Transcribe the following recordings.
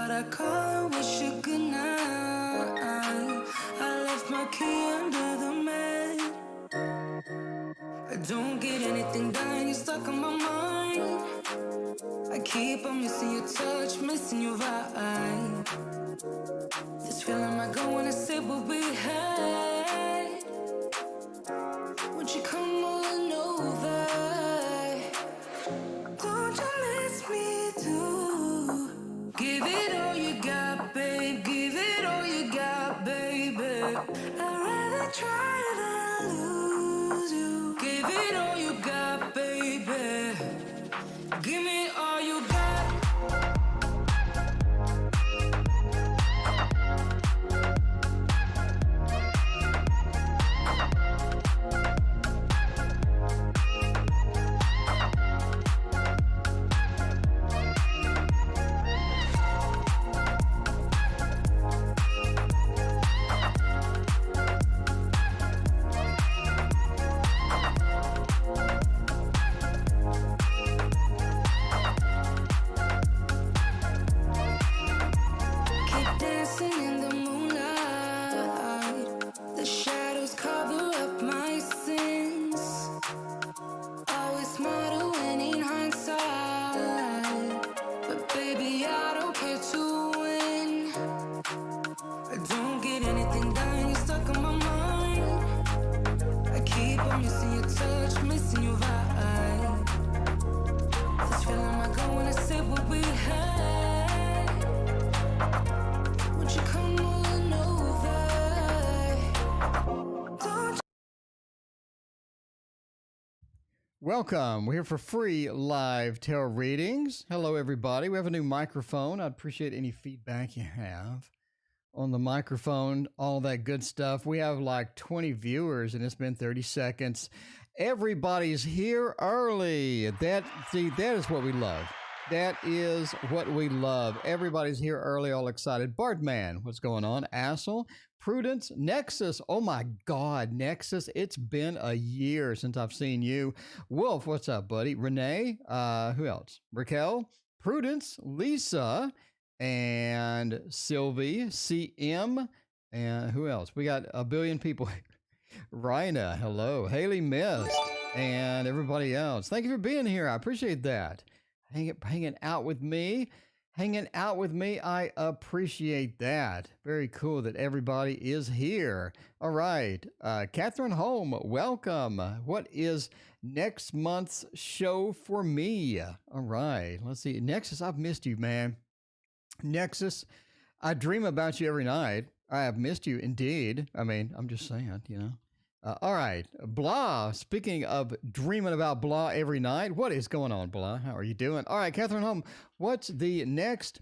thought I'd call, wish you good night. I left my key under the mat. I don't get anything done, you're stuck on my mind. I keep on missing your touch, missing your vibe. This feeling I go when I say what we had. Won't you come on over? Don't you miss me too? Give it all you got, babe. Give it all you got, baby. I'd rather try than lose you. Give it all you got, baby. Give me all you got. Welcome. We're here for free live tarot readings. Hello, everybody. We have a new microphone. I'd appreciate any feedback you have on the microphone, all that good stuff. We have like 20 viewers and it's been 30 seconds. Everybody's here early. That is what we love. That is what we love. Everybody's here early, all excited. Bartman, what's going on? Assel, Prudence, Nexus. Oh my God, Nexus. It's been a year since I've seen you. Wolf, what's up, buddy? Renee, who else? Raquel, Prudence, Lisa, and Sylvie, CM, and who else? We got a billion people. Rhina, hello. Haley Mist, and everybody else. Thank you for being here. I appreciate that. Hanging out with me. I appreciate that. Very cool that everybody is here. All right. Catherine Holm, welcome. What is next month's show for me? All right. Let's see. Nexus, I've missed you, man. Nexus, I dream about you every night. I have missed you indeed. I mean, I'm just saying, you know. All right, Blah. Speaking of dreaming about Blah every night, what is going on, Blah? How are you doing? All right, Catherine Holm, what's the next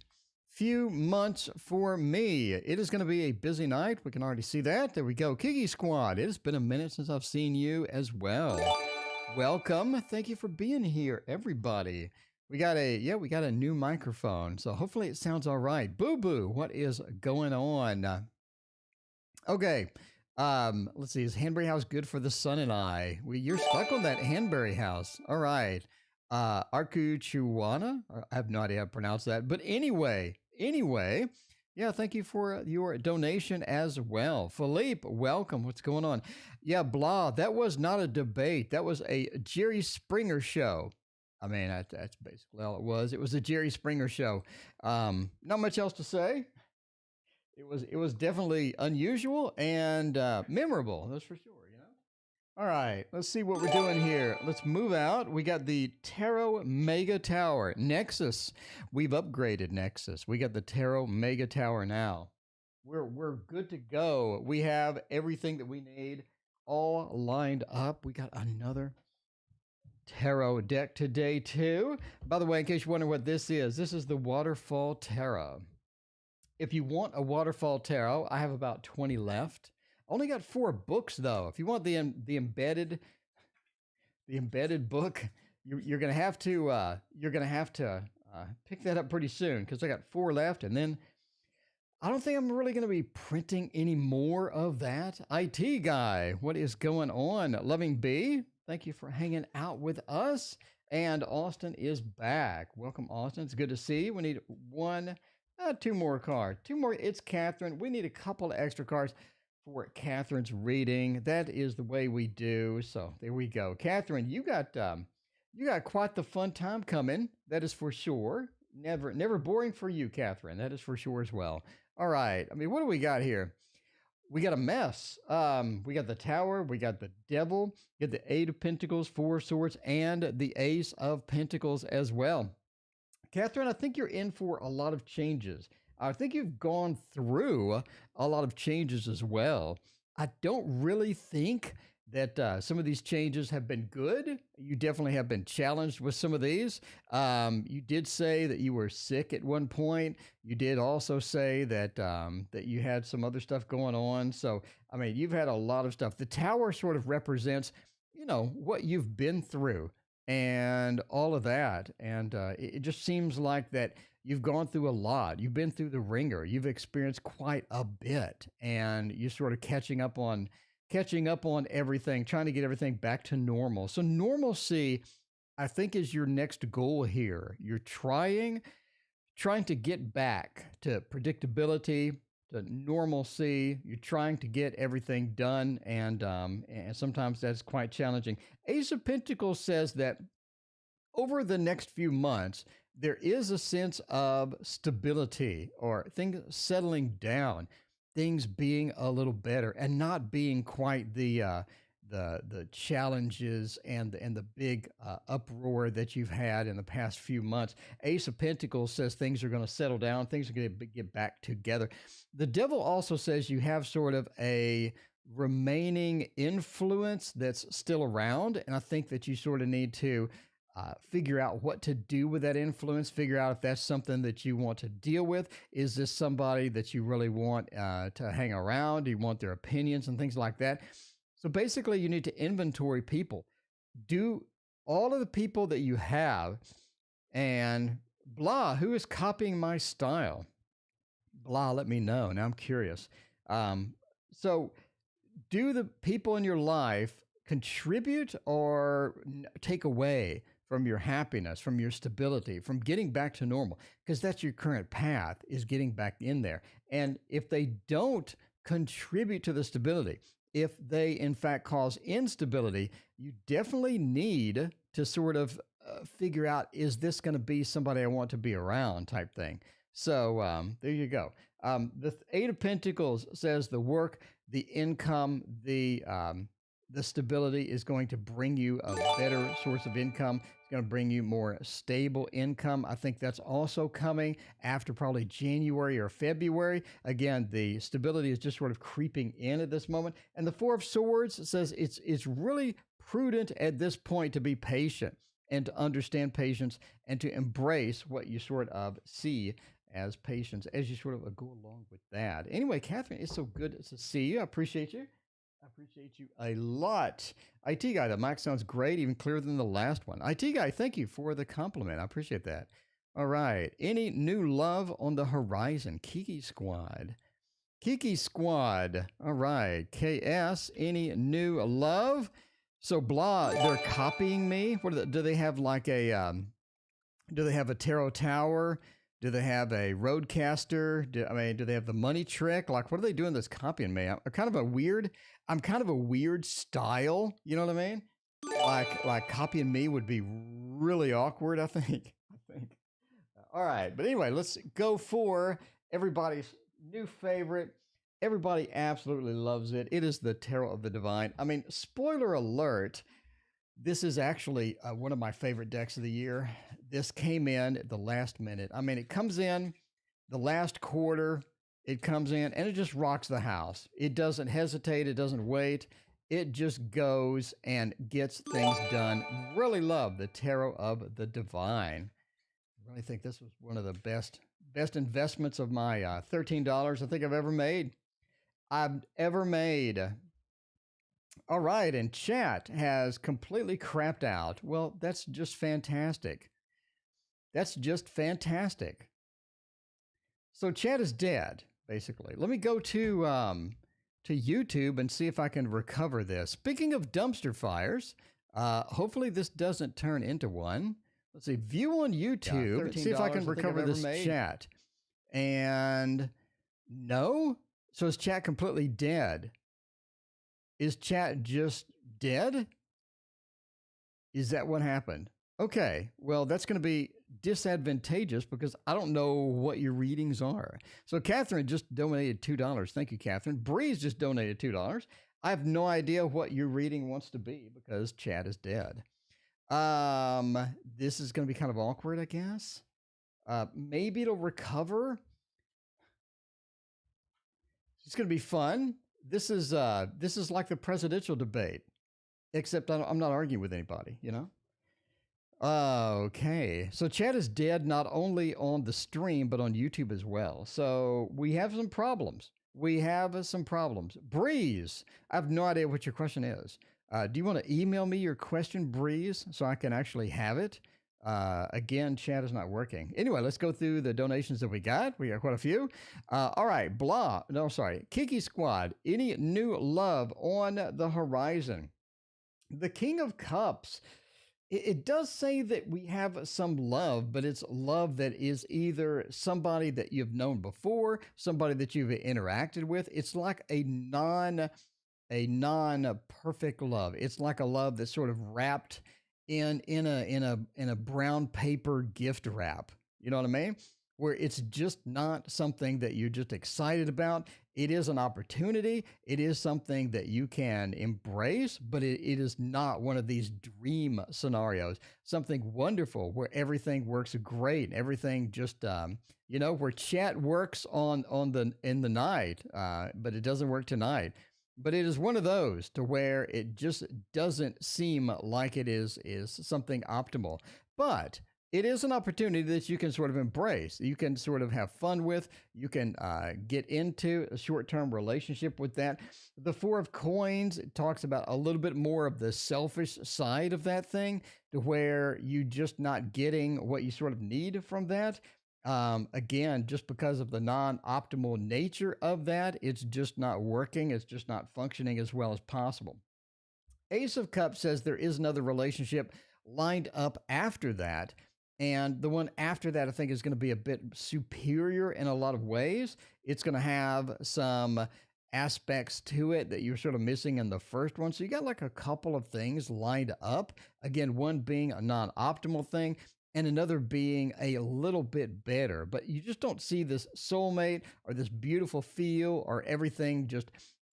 few months for me? It is going to be a busy night. We can already see that. There we go. Kiki Squad, it has been a minute since I've seen you as well. Welcome. Thank you for being here, everybody. We got a new microphone, so hopefully it sounds all right. Boo Boo, what is going on? Okay. Let's see. Is Hanbury House good for the son and I? You're stuck on that Hanbury House. All right. Arku Chuwana. I have no idea how to pronounce that. But anyway, yeah, thank you for your donation as well. Philippe, welcome. What's going on? Yeah, Blah. That was not a debate. That was a Jerry Springer show. I mean, that's basically all it was. It was a Jerry Springer show. Not much else to say. It was definitely unusual and memorable. That's for sure, you know? All right, let's see what we're doing here. Let's move out. We got the Tarot Mega Tower. Nexus. We've upgraded Nexus. We got the Tarot Mega Tower now. We're good to go. We have everything that we need all lined up. We got another tarot deck today, too. By the way, in case you wonder what this is the Waterfall Tarot. If you want a Waterfall Tarot, I have about 20 left. Only got 4 books though. If you want the embedded book, you're gonna have to pick that up pretty soon because I got 4 left, and then I don't think I'm really gonna be printing any more of that. IT guy, what is going on? Loving B, thank you for hanging out with us. And Austin is back. Welcome, Austin. It's good to see you. We need one. Two more cards. Two more. It's Catherine. We need a couple of extra cards for Catherine's reading. That is the way we do. So there we go. Catherine, you got quite the fun time coming. That is for sure. Never boring for you, Catherine. That is for sure as well. All right. I mean, what do we got here? We got a mess. We got the Tower, we got the Devil, we got the Eight of Pentacles, Four of Swords, and the Ace of Pentacles as well. Catherine, I think you're in for a lot of changes. I think you've gone through a lot of changes as well. I don't really think that some of these changes have been good. You definitely have been challenged with some of these. You did say that you were sick at one point. You did also say that that you had some other stuff going on. So, I mean, you've had a lot of stuff. The Tower sort of represents, you know, what you've been through and all of that. And it just seems like that you've gone through a lot. You've been through the ringer. You've experienced quite a bit, and you're sort of catching up on everything, trying to get everything back to normal. So normalcy, I think, is your next goal here. You're trying to get back to predictability, to normalcy. You're trying to get everything done, and sometimes that's quite challenging. Ace of Pentacles says that over the next few months, there is a sense of stability or things settling down, things being a little better, and not being quite the challenges and the big uproar that you've had in the past few months. Ace of Pentacles says things are going to settle down, things are going to get back together. The Devil also says you have sort of a remaining influence that's still around, and I think that you sort of need to figure out what to do with that influence, figure out if that's something that you want to deal with. Is this somebody that you really want to hang around? Do you want their opinions and things like that? So basically, you need to inventory people. Do all of the people that you have, and blah, who is copying my style? Blah, let me know. Now I'm curious. So do the people in your life contribute or take away from your happiness, from your stability, from getting back to normal? Because that's your current path, is getting back in there. And if they don't contribute to the stability, if they in fact cause instability, you definitely need to sort of figure out, is this going to be somebody I want to be around type thing? So there you go. The Eight of Pentacles says the work, the income, the stability is going to bring you a better source of income. It's going to bring you more stable income. I think that's also coming after probably January or February. Again, the stability is just sort of creeping in at this moment. And the Four of Swords says it's really prudent at this point to be patient and to understand patience and to embrace what you sort of see as patience as you sort of go along with that. Anyway, Catherine, it's so good to see you. I appreciate you. I appreciate you a lot. IT Guy, the mic sounds great, even clearer than the last one. IT Guy, thank you for the compliment. I appreciate that. All right. Any new love on the horizon? Kiki Squad. Kiki Squad. All right. KS, any new love? So blah, they're copying me. What do they have, like a do they have a tarot tower? Do they have a roadcaster? Do they have the money trick? Like, what are they doing that's copying me? I'm kind of a weird style. You know what I mean? Like copying me would be really awkward, I think. All right. But anyway, let's go for everybody's new favorite. Everybody absolutely loves it. It is the Tarot of the Divine. I mean, spoiler alert, this is actually one of my favorite decks of the year. This came in at the last minute. I mean, it comes in the last quarter. It comes in and it just rocks the house. It doesn't hesitate. It doesn't wait. It just goes and gets things done. Really love the Tarot of the Divine. I really think this was one of the best investments of my $13 I think I've ever made. All right, and chat has completely crapped out. Well, that's just fantastic. That's just fantastic. So chat is dead, basically. Let me go to YouTube and see if I can recover this. Speaking of dumpster fires, hopefully this doesn't turn into one. Let's see, view on YouTube. See if I can recover this chat. And no? So is chat completely dead? Is chat just dead? Is that what happened? Okay, well, that's going to be disadvantageous because I don't know what your readings are. So Catherine just donated $2. Thank you, Catherine. Breeze just donated $2. I have no idea what your reading wants to be because chat is dead. This is going to be kind of awkward, I guess. Maybe it'll recover. It's going to be fun. This is like the presidential debate, except I'm not arguing with anybody, you know? Okay. So chat is dead not only on the stream, but on YouTube as well. So we have some problems. Breeze, I have no idea what your question is. Do you want to email me your question, Breeze, so I can actually have it? Again, chat is not working. Anyway, let's go through the donations that we got. We got quite a few. All right. Kiki Squad, any new love on the horizon? The King of Cups. It does say that we have some love, but it's love that is either somebody that you've known before, somebody that you've interacted with. It's like a non-perfect love. It's like a love that's sort of wrapped in a brown paper gift wrap. You know what I mean? Where it's just not something that you're just excited about. It is an opportunity. It is something that you can embrace, but it is not one of these dream scenarios. Something wonderful where everything works great. Everything just, where chat works in the night, but it doesn't work tonight. But it is one of those to where it just doesn't seem like it is something optimal. But it is an opportunity that you can sort of embrace. You can sort of have fun with. You can get into a short-term relationship with that. The Four of Coins talks about a little bit more of the selfish side of that thing, to where you just not getting what you sort of need from that. Again, just because of the non-optimal nature of that, it's just not working. It's just not functioning as well as possible. Ace of Cups says there is another relationship lined up after that. And the one after that, I think, is going to be a bit superior in a lot of ways. It's going to have some aspects to it that you're sort of missing in the first one. So you got like a couple of things lined up. Again, one being a non-optimal thing and another being a little bit better. But you just don't see this soulmate or this beautiful feel or everything just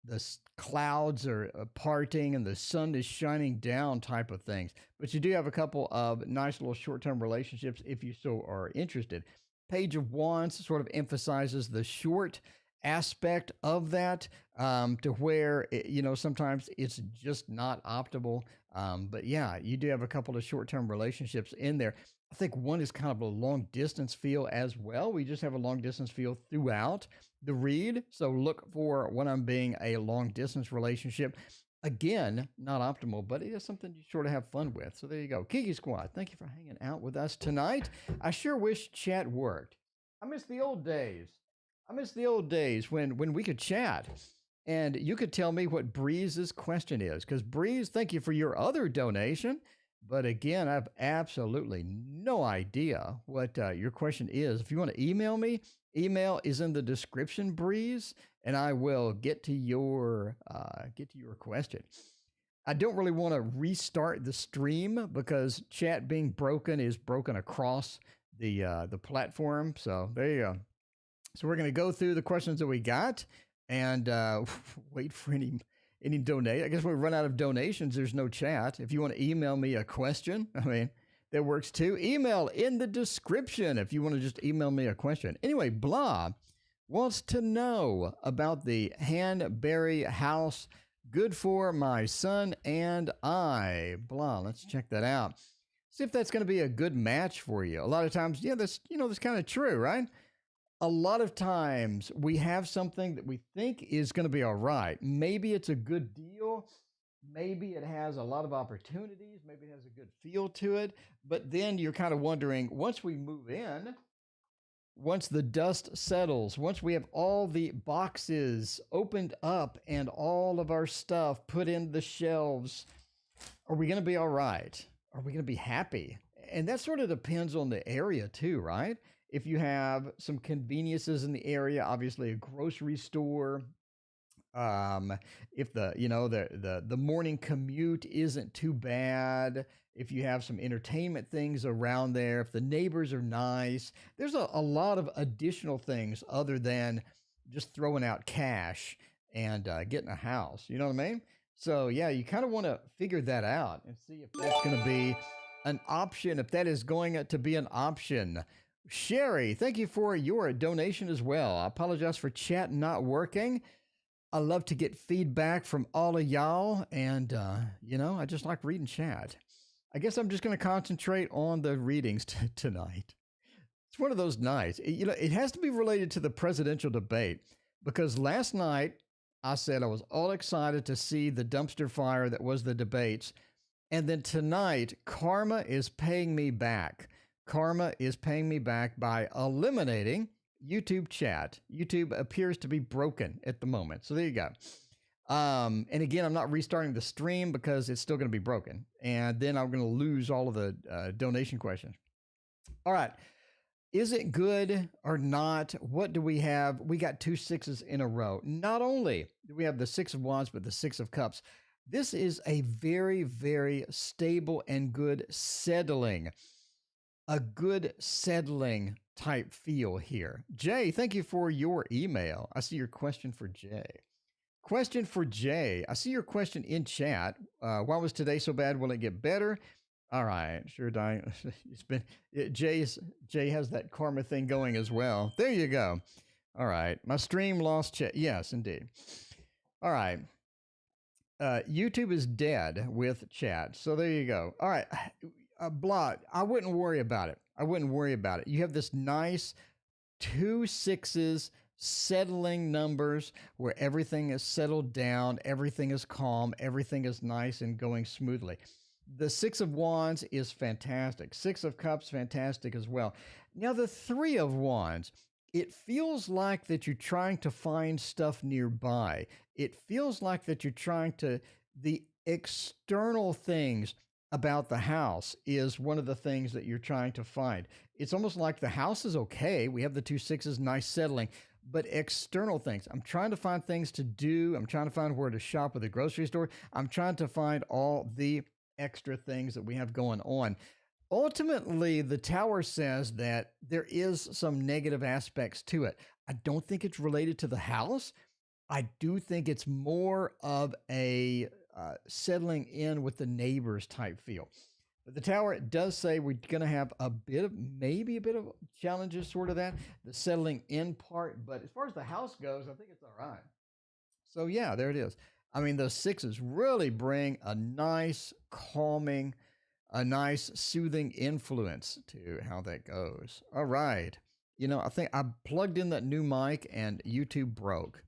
the clouds are parting and the sun is shining down type of things. But you do have a couple of nice little short-term relationships if you so are interested. Page of Wands sort of emphasizes the short aspect of that, to where, sometimes it's just not optimal. But yeah, you do have a couple of short-term relationships in there. I think one is kind of a long distance feel as well. We just have a long distance feel throughout the read. So look for what I'm being a long distance relationship. Again, not optimal, but it is something you sort of have fun with. So there you go. Kiki Squad, thank you for hanging out with us tonight. I sure wish chat worked. I miss the old days. When we could chat and you could tell me what Breeze's question is. Because Breeze, thank you for your other donation. But again, I have absolutely no idea what your question is. If you want to email me, email is in the description, Breeze, and I will get to your question. I don't really want to restart the stream because chat being broken is broken across the platform. So there you go. So we're going to go through the questions that we got and wait for any donate. I guess when we run out of donations, there's no chat. If you want to email me a question, that works too. Email in the description if you want to just email me a question. Anyway, Blah wants to know about the Hanbury house. Good for my son and I. Blah, let's check that out. See if that's going to be a good match for you. A lot of times, that's kind of true, right? A lot of times we have something that we think is going to be all right. Maybe it's a good deal. Maybe it has a lot of opportunities. Maybe it has a good feel to it. But then you're kind of wondering, once we move in, once the dust settles, once we have all the boxes opened up and all of our stuff put in the shelves, are we going to be all right? Are we going to be happy? And that sort of depends on the area too, right? If you have some conveniences in the area, obviously a grocery store, um if the morning commute isn't too bad, if you have some entertainment things around there, if the neighbors are nice, there's a lot of additional things other than just throwing out cash and getting a house, you know what I mean? So yeah, you kind of want to figure that out and see if that's going to be an option, if that is going to be an option. Sherry, thank you for your donation as well. I apologize for chat not working. I love to get feedback from all of y'all, and I just like reading chat. I guess I'm just going to concentrate on the readings tonight. It's one of those nights. It has to be related to the presidential debate because last night I said I was all excited to see the dumpster fire that was the debates, and then tonight karma is paying me back. Karma is paying me back by eliminating YouTube chat. YouTube appears to be broken at the moment. So there you go. And again, I'm not restarting the stream because it's still going to be broken. And then I'm going to lose all of the donation questions. All right. Is it good or not? What do we have? We got 2 6s in a row. Not only do we have the 6 of Wands, but the 6 of Cups. This is a very, very stable and good settling. A good settling type feel here. Jay, thank you for your email. I see your question for Jay. Question for Jay. I see your question in chat. Why was today so bad? Will it get better? All right, sure, dying. Jay has that karma thing going as well. There you go. All right, my stream lost chat. Yes, indeed. All right. YouTube is dead with chat. So there you go. All right. Blah, I wouldn't worry about it. You have this nice 2 6s settling numbers where everything is settled down, everything is calm, everything is nice and going smoothly. The 6 of Wands is fantastic. 6 of Cups, fantastic as well. Now the 3 of Wands, it feels like that you're trying to find stuff nearby. It feels like that you're trying to, the external things about the house is one of the things that you're trying to find. It's almost like the house is okay. We have the 2 6s, nice settling, but external things. I'm trying to find things to do. I'm trying to find where to shop at the grocery store. I'm trying to find all the extra things that we have going on. Ultimately, the Tower says that there is some negative aspects to it. I don't think it's related to the house. I do think it's more of a settling in with the neighbors type feel. But the Tower does say we're going to have maybe a bit of challenges, sort of that, the settling in part. But as far as the house goes, I think it's all right. So yeah, there it is. I mean, those 6s really bring a nice calming, a nice soothing influence to how that goes. All right. I think I plugged in that new mic and YouTube broke.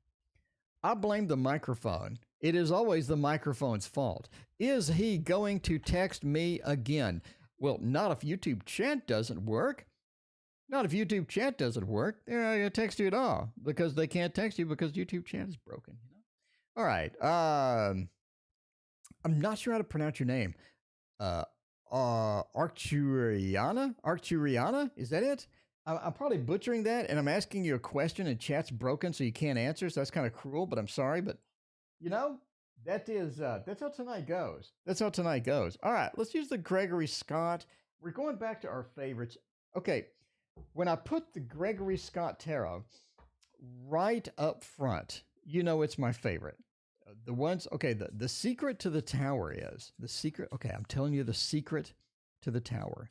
I blame the microphone. It is always the microphone's fault. Is he going to text me again? Well, not if YouTube chat doesn't work. Not if YouTube chat doesn't work. They're not going to text you at all because they can't text you because YouTube chat is broken. All right. I'm not sure how to pronounce your name. Arcturiana? Is that it? I'm probably butchering that, and I'm asking you a question, and chat's broken, so you can't answer. So that's kind of cruel, but I'm sorry. But that's how tonight goes. That's how tonight goes. All right, let's use the Gregory Scott. We're going back to our favorites. Okay, when I put the Gregory Scott Tarot right up front, it's my favorite. The ones, okay, the secret to the Tower is, I'm telling you the secret to the Tower.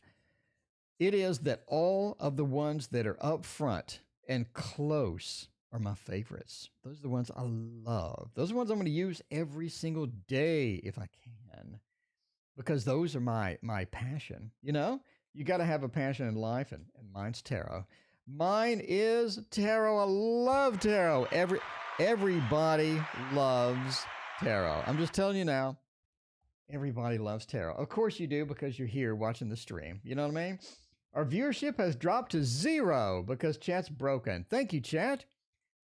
It is that all of the ones that are up front and close are my favorites. Those are the ones I love. Those are the ones I'm going to use every single day if I can, because those are my passion. You got to have a passion in life, and mine's tarot. Mine is tarot. I love tarot. Everybody loves tarot. I'm just telling you now, everybody loves tarot. Of course you do, because you're here watching the stream. You know what I mean? Our viewership has dropped to 0 because chat's broken. Thank you, chat.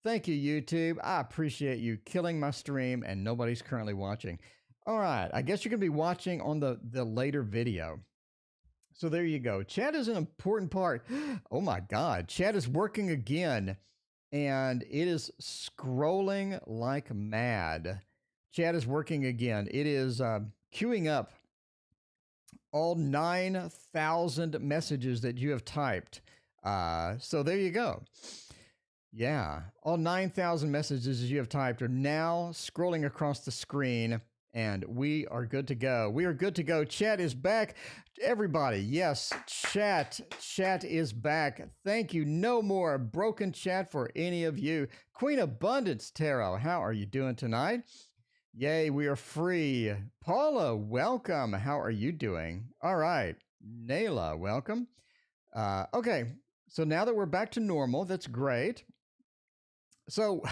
Thank you, YouTube. I appreciate you killing my stream, and nobody's currently watching. All right. I guess you're going to be watching on the later video. So there you go. Chat is an important part. Oh my God. Chat is working again and it is scrolling like mad. Chat is working again. It is queuing up all 9,000 messages that you have typed. So there you go. Yeah, all 9,000 messages you have typed are now scrolling across the screen, and we are good to go. We are good to go. Chat is back. Everybody, yes, chat is back. Thank you. No more broken chat for any of you. Queen Abundance Tarot, how are you doing tonight? Yay, we are free. Paula, welcome. How are you doing? All right. Nayla, welcome. Okay, so now that we're back to normal, that's great. So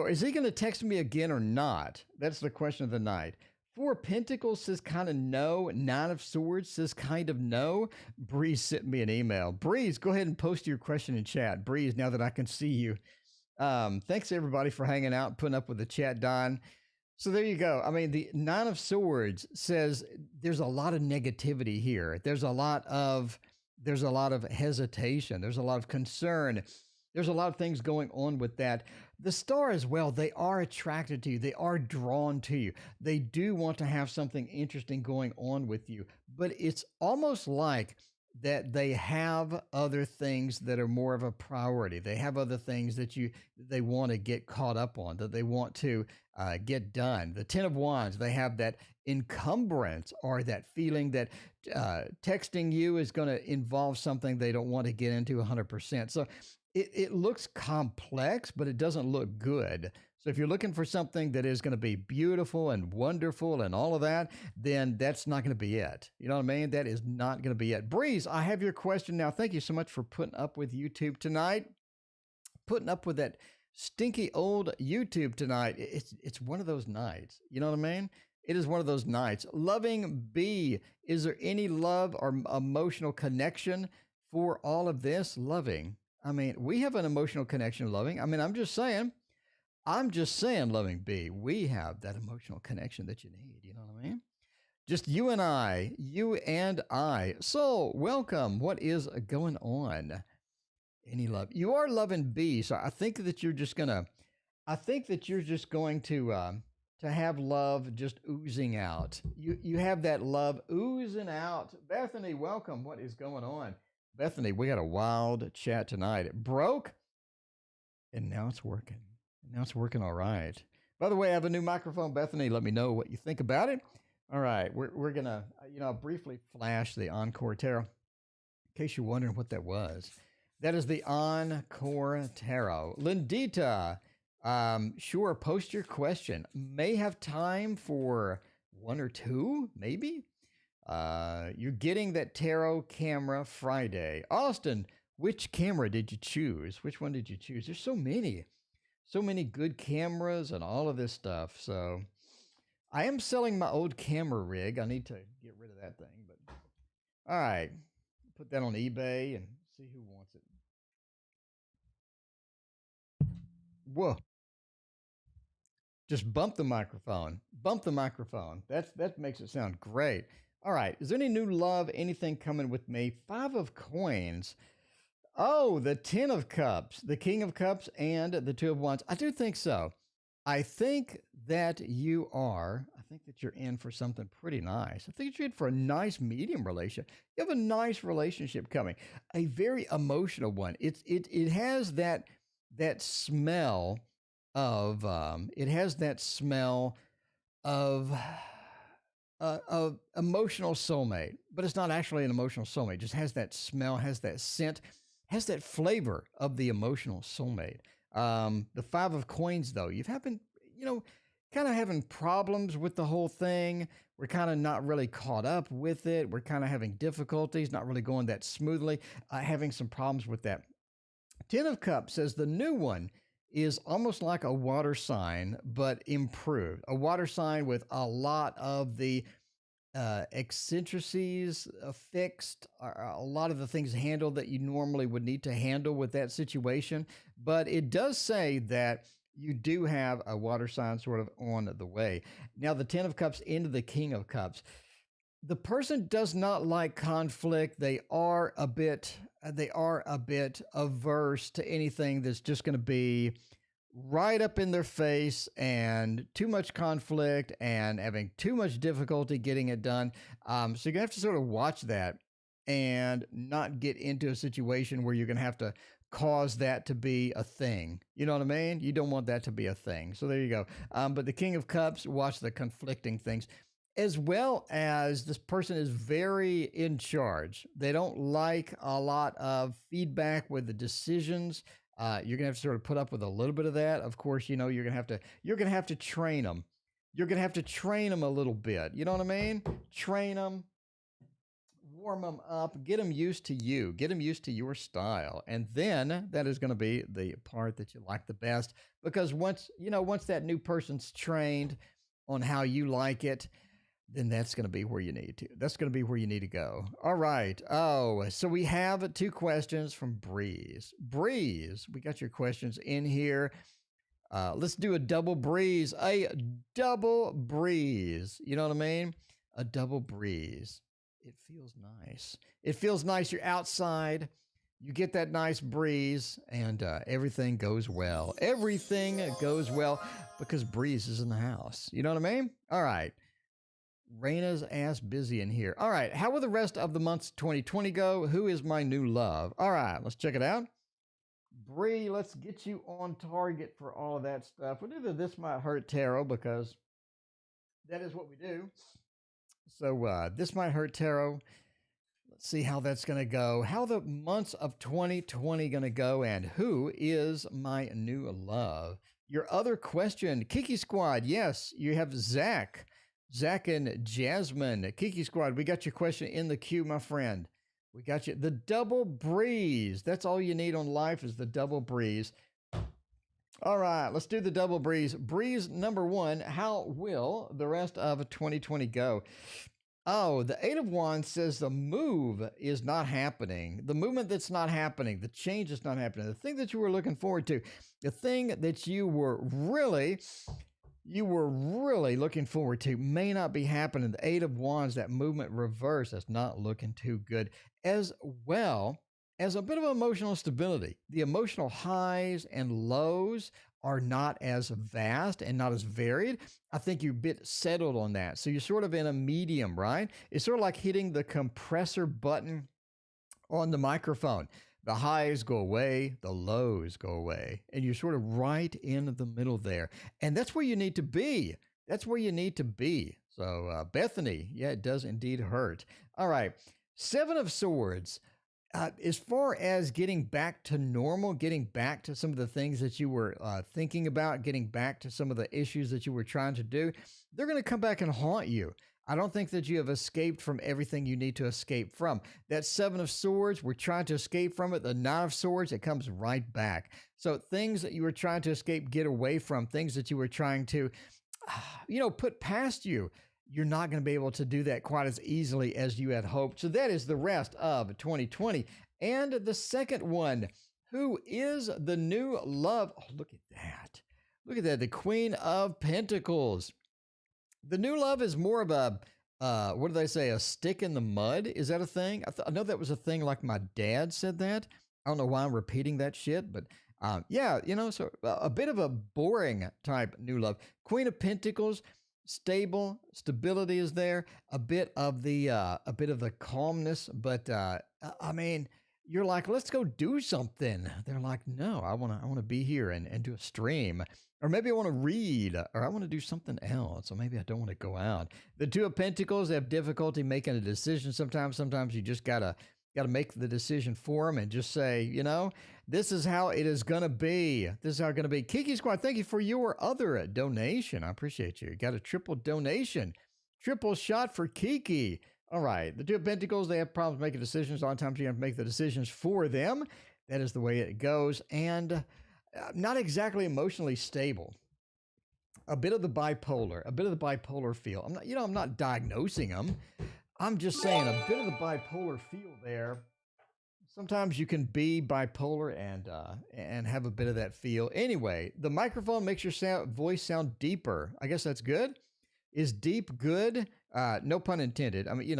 is he going to text me again or not? That's the question of the night. Four of Pentacles says kind of no. Nine of Swords says kind of no. Breeze sent me an email. Breeze, go ahead and post your question in chat. Breeze, now that I can see you. Thanks everybody for hanging out, putting up with the chat, Don. So there you go. I mean, the Nine of Swords says there's a lot of negativity here. There's a lot of hesitation. There's a lot of concern. There's a lot of things going on with that. The Star as well, they are attracted to you. They are drawn to you. They do want to have something interesting going on with you. But it's almost like that they have other things that are more of a priority. They have other things that they want to get caught up on, that they want to get done. The Ten of Wands, they have that encumbrance or that feeling that texting you is going to involve something they don't want to get into 100%. So it looks complex, but it doesn't look good. So if you're looking for something that is going to be beautiful and wonderful and all of that, then that's not going to be it. You know what I mean? That is not going to be it. Breeze, I have your question now. Thank you so much for putting up with YouTube tonight. Putting up with that stinky old YouTube tonight. It's one of those nights. You know what I mean? It is one of those nights. Loving B, is there any love or emotional connection for all of this? Loving. I mean, we have an emotional connection, Loving. I mean, I'm just saying, Loving B, we have that emotional connection that you need. You know what I mean? Just you and I. So, welcome. What is going on? Any love? You are loving B, so I think that you're just going to have love just oozing out. You have that love oozing out. Bethany, welcome. What is going on? Bethany, we got a wild chat tonight. It broke, and now it's working. Now it's working all right. By the way, I have a new microphone. Bethany, let me know what you think about it. All right, we're going to, I'll briefly flash the Encore Tarot in case you're wondering what that was. That is the Encore Tarot. Lindita, sure, post your question. May have time for one or two, maybe. You're getting that tarot camera Friday. Austin, which camera did you choose? Which one did you choose? There's so many good cameras and all of this stuff. So I am selling my old camera rig. I need to get rid of that thing, but all right, put that on eBay and see who wants it. Whoa. Just bump the microphone. Bump the microphone. That makes it sound great. All right. Is there any new love, anything coming with me? 5 of Coins. Oh, the 10 of Cups, the King of Cups, and the 2 of Wands. I do think so. I think that you're in for something pretty nice. I think you're in for a nice medium relationship. You have a nice relationship coming, a very emotional one. It has that smell of emotional soulmate, but it's not actually an emotional soulmate. It just has that smell, has that scent, has that flavor of the emotional soulmate. The 5 of Coins, though, you've having, kind of having problems with the whole thing. We're kind of not really caught up with it. We're kind of having difficulties, not really going that smoothly, having some problems with that. 10 of Cups says the new one is almost like a water sign, but improved. A water sign with a lot of the eccentricities fixed, a lot of the things handled that you normally would need to handle with that situation. But it does say that you do have a water sign sort of on the way. Now, the 10 of Cups into the King of Cups. The person does not like conflict. They are a bit averse to anything that's just going to be right up in their face and too much conflict and having too much difficulty getting it done. So you're gonna have to sort of watch that and not get into a situation where you're gonna have to cause that to be a thing. You know what I mean? You don't want that to be a thing. So there you go. But the King of Cups, watch the conflicting things. As well as this person is very in charge. They don't like a lot of feedback with the decisions. You're gonna have to sort of put up with a little bit of that. Of course, you know you're gonna have to train them. You're gonna have to train them a little bit. You know what I mean? Train them, warm them up, get them used to you, get them used to your style, and then that is going to be the part that you like the best. Because once that new person's trained on how you like it, then that's going to be where you need to. That's going to be where you need to go. All right. Oh, so we have two questions from Breeze. Breeze, we got your questions in here. Let's do a double breeze. A double breeze. You know what I mean? A double breeze. It feels nice. It feels nice. You're outside. You get that nice breeze, and everything goes well. Everything goes well because Breeze is in the house. You know what I mean? All right. Raina's ass busy in here. All right. How will the rest of the months 2020 go? Who is my new love? All right. Let's check it out. Bree, let's get you on target for all of that stuff. We'll do the This Might Hurt Tarot because that is what we do. So This Might Hurt Tarot. Let's see how that's going to go. How the months of 2020 going to go, and who is my new love? Your other question, Kiki Squad. Yes, you have Zach and Jasmine. Kiki Squad, we got your question in the queue, my friend. We got you. The double breeze. That's all you need on life is the double breeze. All right, let's do the double breeze. Breeze number one, how will the rest of 2020 go? Oh, the Eight of Wands says the move is not happening. The movement that's not happening. The change is not happening. The thing that you were looking forward to. The thing that you were really looking forward to may not be happening. The Eight of Wands, that movement reverse, that's not looking too good. As well as a bit of emotional stability. The emotional highs and lows are not as vast and not as varied. I think you're a bit settled on that. So you're sort of in a medium, right? It's sort of like hitting the compressor button on the microphone. The highs go away, the lows go away, and you're sort of right in the middle there. And that's where you need to be. That's where you need to be. So Bethany, yeah, it does indeed hurt. All right, Seven of Swords. As far as getting back to normal, getting back to some of the things that you were thinking about, getting back to some of the issues that you were trying to do, they're going to come back and haunt you. I don't think that you have escaped from everything you need to escape from. That Seven of Swords, we're trying to escape from it. The Nine of Swords, it comes right back. So things that you were trying to escape, get away from, things that you were trying to, put past you, you're not going to be able to do that quite as easily as you had hoped. So that is the rest of 2020. And the second one, who is the new love? Oh, look at that. Look at that. The Queen of Pentacles. The new love is more of a, what do they say, a stick in the mud? Is that a thing? I know that was a thing, like my dad said that. I don't know why I'm repeating that shit, but so a bit of a boring type new love. Queen of Pentacles. Stability is there, a bit of the calmness, but you're like, let's go do something. They're like, no, I want to be here and do a stream, or maybe I want to read, or I want to do something else, or maybe I don't want to go out. The Two of Pentacles, they have difficulty making a decision sometimes. Sometimes you just gotta make the decision for them and just say, this is how it is going to be. This is how it's going to be. Kiki Squad, thank you for your other donation. I appreciate you. You got a triple donation. Triple shot for Kiki. All right. The Two of Pentacles, they have problems making decisions. A lot of times you have to make the decisions for them. That is the way it goes. And not exactly emotionally stable. A bit of the bipolar feel. I'm not diagnosing them. I'm just saying a bit of the bipolar feel there. Sometimes you can be bipolar and have a bit of that feel. Anyway, the microphone makes your voice sound deeper. I guess that's good. Is deep good? No pun intended. I mean,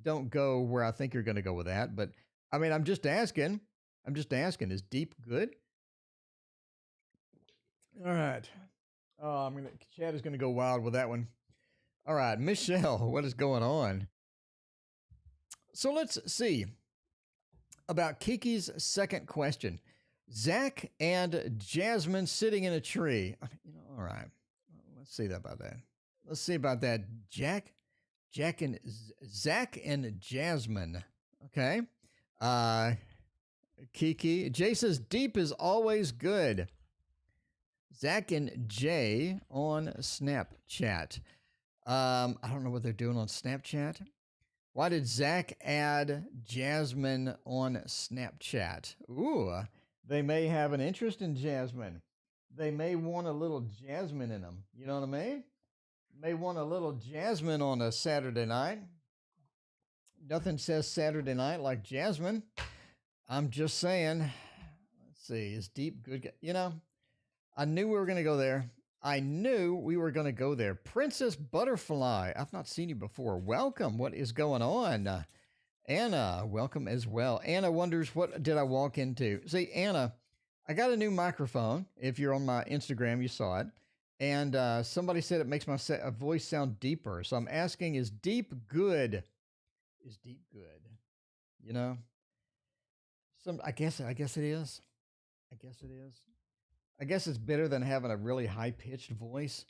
don't go where I think you're going to go with that. But I mean, I'm just asking. I'm just asking. Is deep good? All right. Oh, Chad is gonna go wild with that one. All right, Michelle, what is going on? So let's see about Kiki's second question. Zach and Jasmine sitting in a tree. All right. Let's see about that. Let's see about that. Zach and Jasmine. Okay. Kiki. Jay says deep is always good. Zach and Jay on Snapchat. I don't know what they're doing on Snapchat. Why did Zach add Jasmine on Snapchat? Ooh, they may have an interest in Jasmine. They may want a little Jasmine in them. You know what I mean? May want a little Jasmine on a Saturday night. Nothing says Saturday night like Jasmine. I'm just saying. Let's see. Is deep good? I knew we were going to go there. Princess Butterfly. I've not seen you before. Welcome. What is going on? Anna, welcome as well. Anna wonders, what did I walk into? See, Anna, I got a new microphone. If you're on my Instagram, you saw it. And somebody said it makes my voice sound deeper. So I'm asking, is deep good? Is deep good? I guess it is. I guess it's better than having a really high-pitched voice.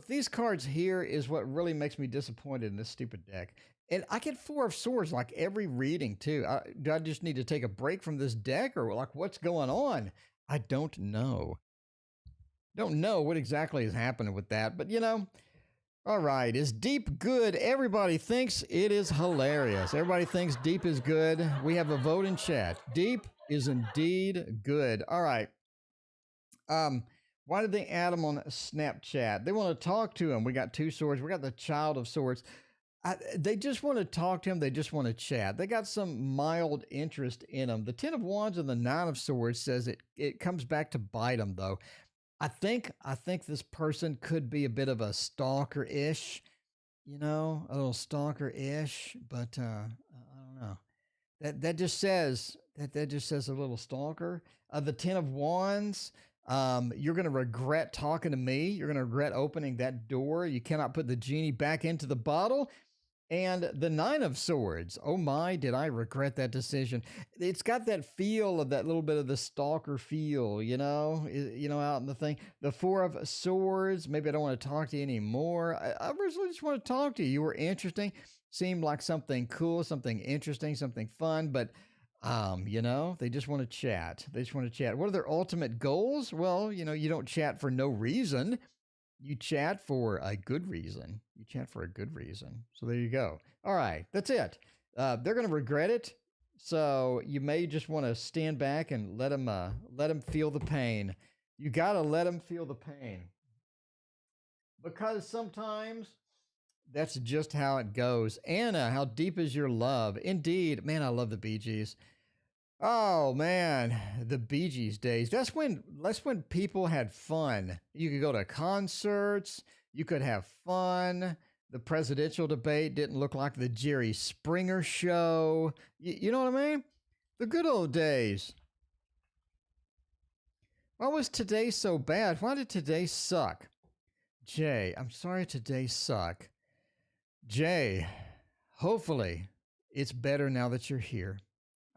These cards here is what really makes me disappointed in this stupid deck. And I get 4 of Swords like every reading, too. Do I just need to take a break from this deck? Or like, what's going on? I don't know. Don't know what exactly is happening with that. But, all right. Is deep good? Everybody thinks it is hilarious. Everybody thinks deep is good. We have a vote in chat. Deep is indeed good. All right. Why did they add him on Snapchat? They want to talk to him. We got 2 swords. We got the Child of Swords. They just want to talk to him. They just want to chat. They got some mild interest in him. The 10 of Wands and the 9 of Swords says it comes back to bite them, though. I think this person could be a bit of a stalker-ish, a little stalker-ish, but I don't know. That just says a little stalker. The 10 of Wands. You're going to regret talking to me. You're going to regret opening that door. You cannot put the genie back into the bottle. And the 9 of Swords. Oh my, did I regret that decision? It's got that feel of that little bit of the stalker feel, out in the thing. The 4 of Swords. Maybe I don't want to talk to you anymore. I really just want to talk to you. You were interesting. Seemed like something cool, something interesting, something fun, but they just want to chat. What are their ultimate goals? Well, you don't chat for no reason. You chat for a good reason. So there you go. All right. That's it. They're going to regret it. So you may just want to stand back and let them feel the pain. You got to let them feel the pain. Because sometimes that's just how it goes. Anna, how deep is your love? Indeed. Man, I love the Bee Gees. Oh man, the Bee Gees days. That's when people had fun. You could go to concerts, you could have fun. The presidential debate didn't look like the Jerry Springer show. You know what I mean? The good old days. Why was today so bad? Why did today suck? Jay, I'm sorry today suck. Jay, hopefully it's better now that you're here.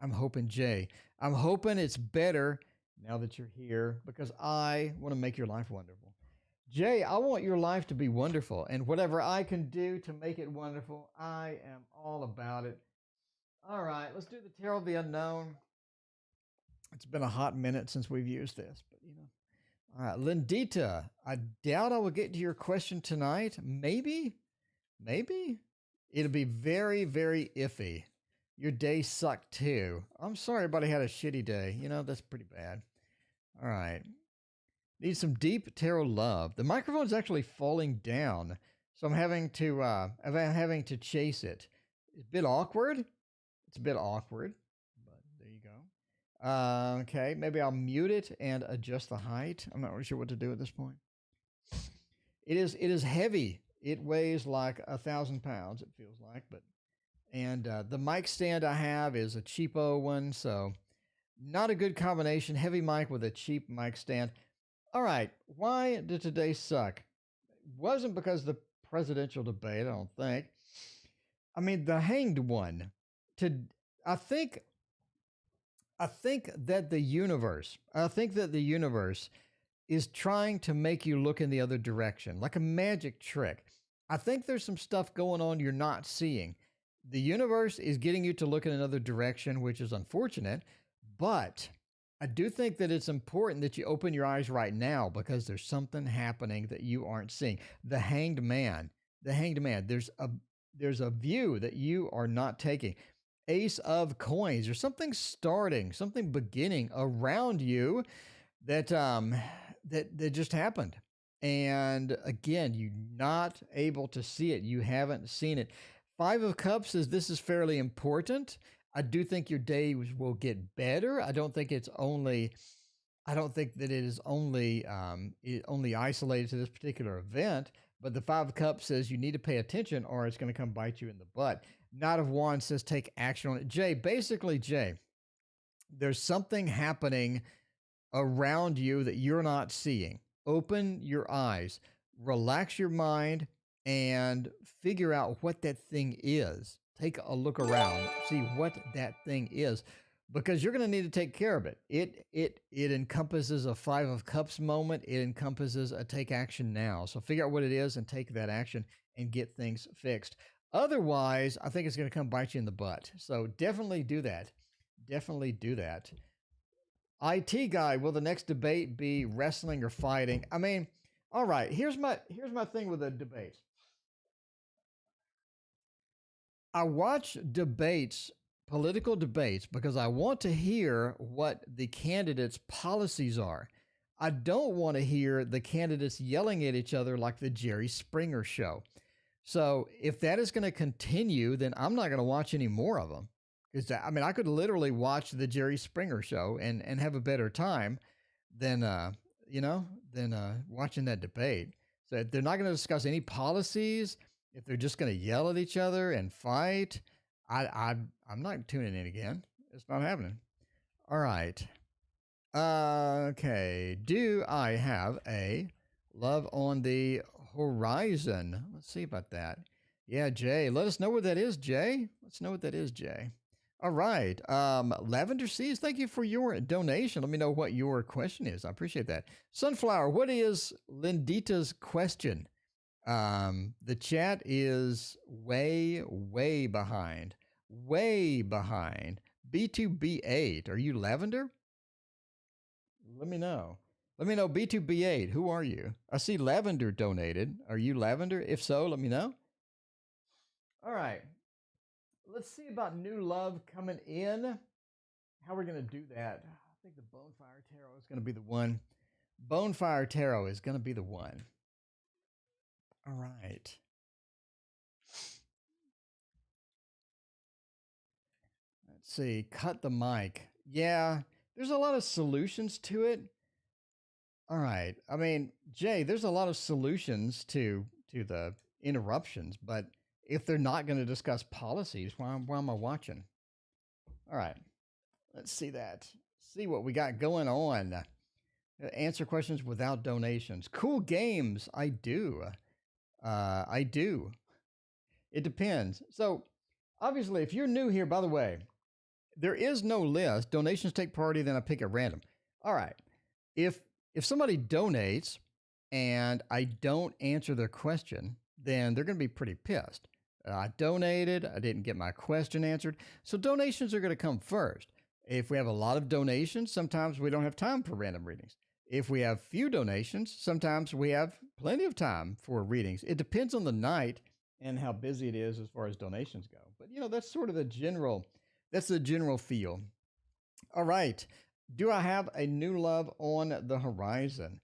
I'm hoping, Jay. I'm hoping it's better now that you're here because I want to make your life wonderful. Jay, I want your life to be wonderful. And whatever I can do to make it wonderful, I am all about it. All right, let's do the Tarot of the Unknown. It's been a hot minute since we've used this, but All right, Lindita, I doubt I will get to your question tonight. Maybe. It'll be very, very iffy. Your day sucked too. I'm sorry everybody had a shitty day. That's pretty bad. All right. Need some deep tarot love. The microphone's actually falling down, so I'm having to chase it. It's a bit awkward. But there you go. Okay, maybe I'll mute it and adjust the height. I'm not really sure what to do at this point. It is heavy. It weighs like 1,000 pounds, it feels like, but and the mic stand I have is a cheapo one, so not a good combination. Heavy mic with a cheap mic stand. All right, why did today suck? Wasn't because of the presidential debate, I don't think. I mean, the hanged one. To I think I think that the universe is trying to make you look in the other direction, like a magic trick. I think there's some stuff going on you're not seeing. The universe is getting you to look in another direction, which is unfortunate, but I do think that it's important that you open your eyes right now because there's something happening that you aren't seeing. The hanged man, there's a view that you are not taking. Ace of coins. There's something starting, something beginning around you that that just happened. And again, you're not able to see it. You haven't seen it. Five of Cups says this is fairly important. I do think your day will get better. I don't think that it is only isolated to this particular event. But the Five of Cups says you need to pay attention, or it's going to come bite you in the butt. Knight of Wands says take action on it. Jay, there's something happening around you that you're not seeing. Open your eyes, relax your mind, and figure out what that thing is. Take a look around, see what that thing is, because you're going to need to take care of it. It encompasses a Five of Cups moment. It encompasses a take action now. So figure out what it is and take that action and get things fixed. Otherwise, I think it's going to come bite you in the butt. So definitely do that. Definitely do that. IT guy, will the next debate be wrestling or fighting? I mean, all right, here's my thing with the debates. I watch debates, political debates, because I want to hear what the candidates' policies are. I don't want to hear the candidates yelling at each other like the Jerry Springer show. So if that is going to continue, then I'm not going to watch any more of them. Because I mean, I could literally watch the Jerry Springer show and have a better time than watching that debate. So if they're not going to discuss any policies, if they're just going to yell at each other and fight, I'm not tuning in again. It's not happening. All right. Okay. Do I have a love on the horizon? Let's see about that. Yeah, Jay. Let us know what that is, Jay. Let's know what that is, Jay. All right. Lavender Seas, thank you for your donation. Let me know what your question is. I appreciate that. Sunflower, what is Lindita's question? The chat is way, way behind. Way behind. B2B8. Are you Lavender? Let me know. Let me know, B2B8. Who are you? I see Lavender donated. Are you Lavender? If so, let me know. All right. Let's see about new love coming in. How we're going to do that. I think the Bonefire Tarot is going to be the one. Bonefire Tarot is going to be the one. All right. Let's see. Cut the mic. Yeah, there's a lot of solutions to it. All right. I mean, Jay, there's a lot of solutions to the interruptions, but if they're not going to discuss policies, why am I watching? All right. Let's see that. See what we got going on. Answer questions without donations. Cool games. I do. I do. It depends. So, obviously, if you're new here, by the way, there is no list. Donations take priority, then I pick at random. All right. If somebody donates and I don't answer their question, then they're going to be pretty pissed. I donated, I didn't get my question answered. So donations are going to come first. If we have a lot of donations, sometimes we don't have time for random readings. If we have few donations, sometimes we have plenty of time for readings. It depends on the night and how busy it is as far as donations go. But that's sort of the general feel. All right. Do I have a new love on the horizon?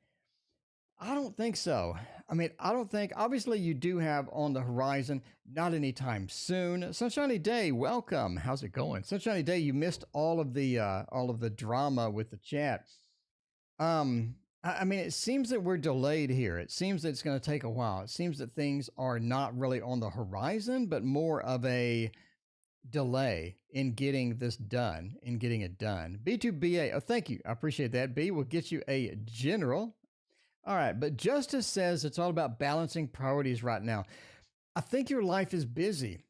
I don't think so. I mean, I don't think, obviously you do have on the horizon, not anytime soon. Sunshiny Day, welcome. How's it going? Sunshiny Day, you missed all of the drama with the chat. I I mean, it seems that we're delayed here. It seems that it's going to take a while. It seems that things are not really on the horizon, but more of a delay in getting this done, in getting it done. B2BA, oh, thank you. I appreciate that. B will get you a general. All right, but Justice says it's all about balancing priorities right now. I think your life is busy.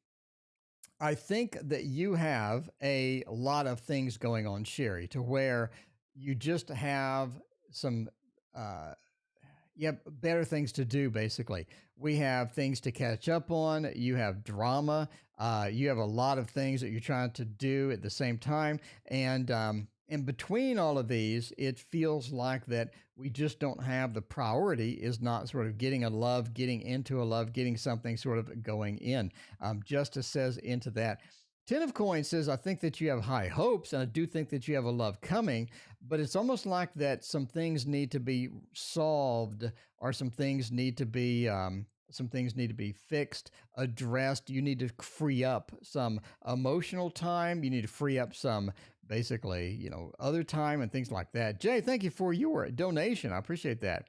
I think that you have a lot of things going on, Sherry, to where you just have some uh, you have better things to do, basically. We have things to catch up on. You have drama. You have a lot of things that you're trying to do at the same time. And in between all of these, it feels like that we just don't have the priority is not sort of getting a love, getting into a love, getting something sort of going in. Justice says into that. Ten of Coins says, I think that you have high hopes, and I do think that you have a love coming, but it's almost like that some things need to be solved, or some things need to be fixed, addressed. You need to free up some emotional time. You need to free up some basically, other time and things like that. Jay, thank you for your donation. I appreciate that.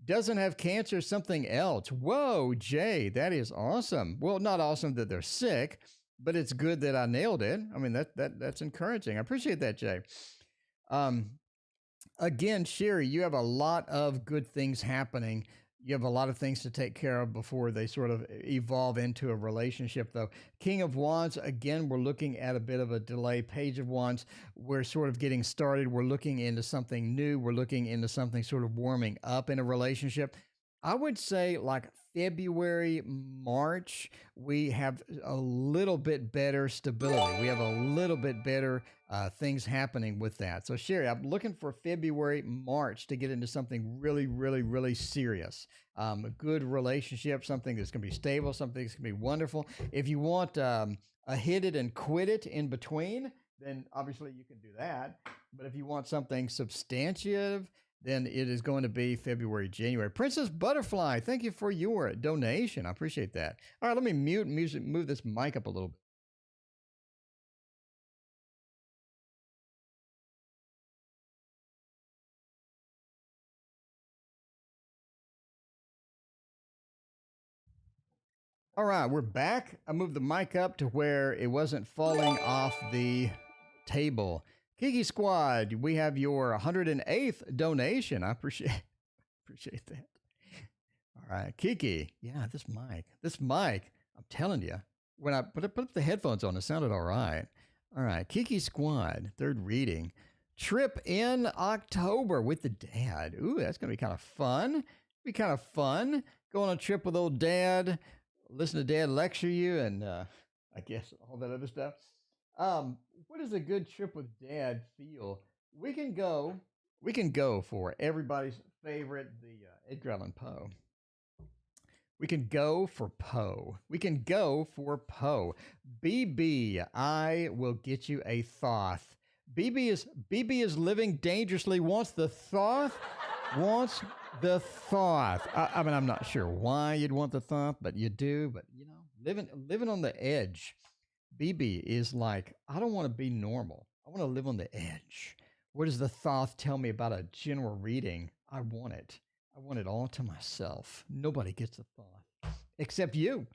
Doesn't have cancer, something else. Whoa, Jay, that is awesome. Well, not awesome that they're sick, but it's good that I nailed it. I mean, that's encouraging. I appreciate that, Jay. Um, Again, Sherry, you have a lot of good things happening. You have a lot of things to take care of before they sort of evolve into a relationship, though. King of Wands, again, we're looking at a bit of a delay. Page of Wands, we're sort of getting started. We're looking into something new. We're looking into something sort of warming up in a relationship. I would say like February, March, we have a little bit better stability. We have a little bit better things happening with that. So, Sherry, I'm looking for February, March to get into something really, really, really serious. A good relationship, something that's going to be stable, something that's going to be wonderful. If you want a hit it and quit it in between, then obviously you can do that. But if you want something substantive, then it is going to be February, January. Princess Butterfly, thank you for your donation. I appreciate that. All right, let me move this mic up a little bit. All right, we're back. I moved the mic up to where it wasn't falling off the table. Kiki Squad, we have your 108th donation. I appreciate that. All right, Kiki. Yeah, this mic. I'm telling you, when I put up the headphones on, it sounded all right. All right, Kiki Squad, third reading. Trip in October with the dad. Ooh, that's gonna be kind of fun. Be kind of fun. Go on a trip with old dad. Listen to dad lecture you, and I guess all that other stuff. What does a good trip with dad feel? We can go. We can go for everybody's favorite, the Edgar Allan Poe. We can go for Poe. We can go for Poe. BB, I will get you a Thoth. BB is living dangerously. Wants the Thoth. Wants the Thoth. I mean, I'm not sure why you'd want the Thoth, but you do. But living on the edge. BB is like, I don't want to be normal. I want to live on the edge. What does the Thoth tell me about a general reading? I want it. I want it all to myself. Nobody gets a Thoth except you.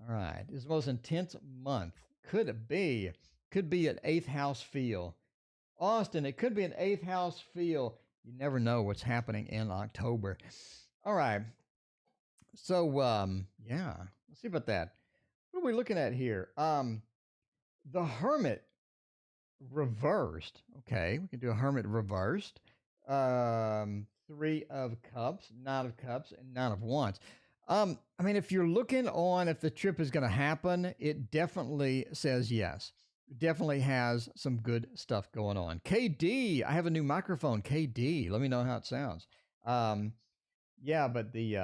All right. It's the most intense month. Could it be? Could be an eighth house feel. Austin, it could be an eighth house feel. You never know what's happening in October. All right. So, yeah, let's see about that. What are we looking at here? The Hermit reversed. Okay, we can do a Hermit reversed. Three of Cups, Nine of Cups, and Nine of Wands. I mean, if you're looking on if the trip is going to happen, it definitely says yes. Definitely has some good stuff going on. KD, I have a new microphone. KD, let me know how it sounds. Yeah, but the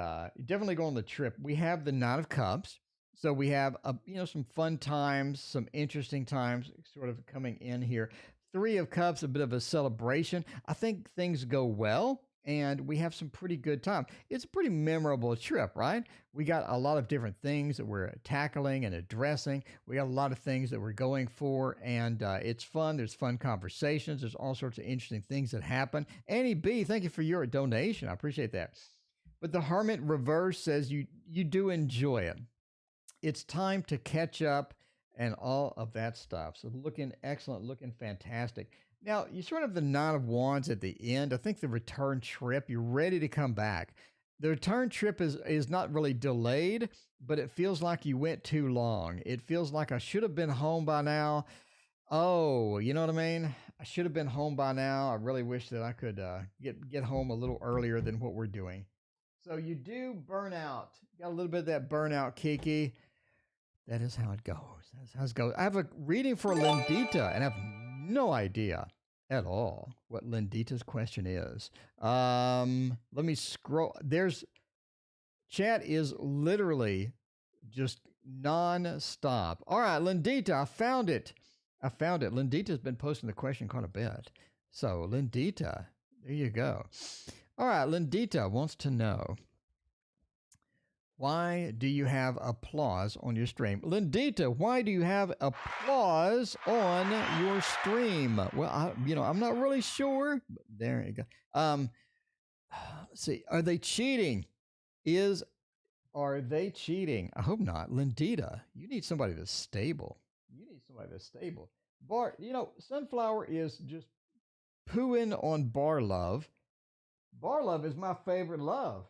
definitely go on the trip. We have the Nine of Cups. So we have some fun times, some interesting times sort of coming in here. Three of Cups, a bit of a celebration. I think things go well. and we have some pretty good time. It's a pretty memorable trip, right? We got a lot of different things that we're tackling and addressing. We got a lot of things that we're going for, and it's fun. There's fun conversations. There's all sorts of interesting things that happen. Annie B, thank you for your donation. I appreciate that. But the Hermit Reverse says you do enjoy it. It's time to catch up and all of that stuff. So looking excellent, looking fantastic. Now, you sort of have the Nine of Wands at the end. I think the return trip, you're ready to come back. The return trip is not really delayed, but it feels like you went too long. It feels like I should have been home by now. Oh, you know what I mean? I should have been home by now. I really wish that I could get home a little earlier than what we're doing. So you do burn out. Got a little bit of that burnout, Kiki. That is how it goes. That's how it goes. I have a reading for Lindita, and I have no idea at all what Lindita's question is. Let me scroll. Chat is literally just non-stop. All right, Lindita, I found it. Lindita's been posting the question quite a bit. So, Lindita, there you go. All right, Lindita wants to know, why do you have applause on your stream? Lindita, why do you have applause on your stream? Well, I'm not really sure. But there you go. Let's see. Are they cheating? Are they cheating? I hope not. Lindita, you need somebody that's stable. Bart, Sunflower is just pooing on Bar Love. Bar Love is my favorite love.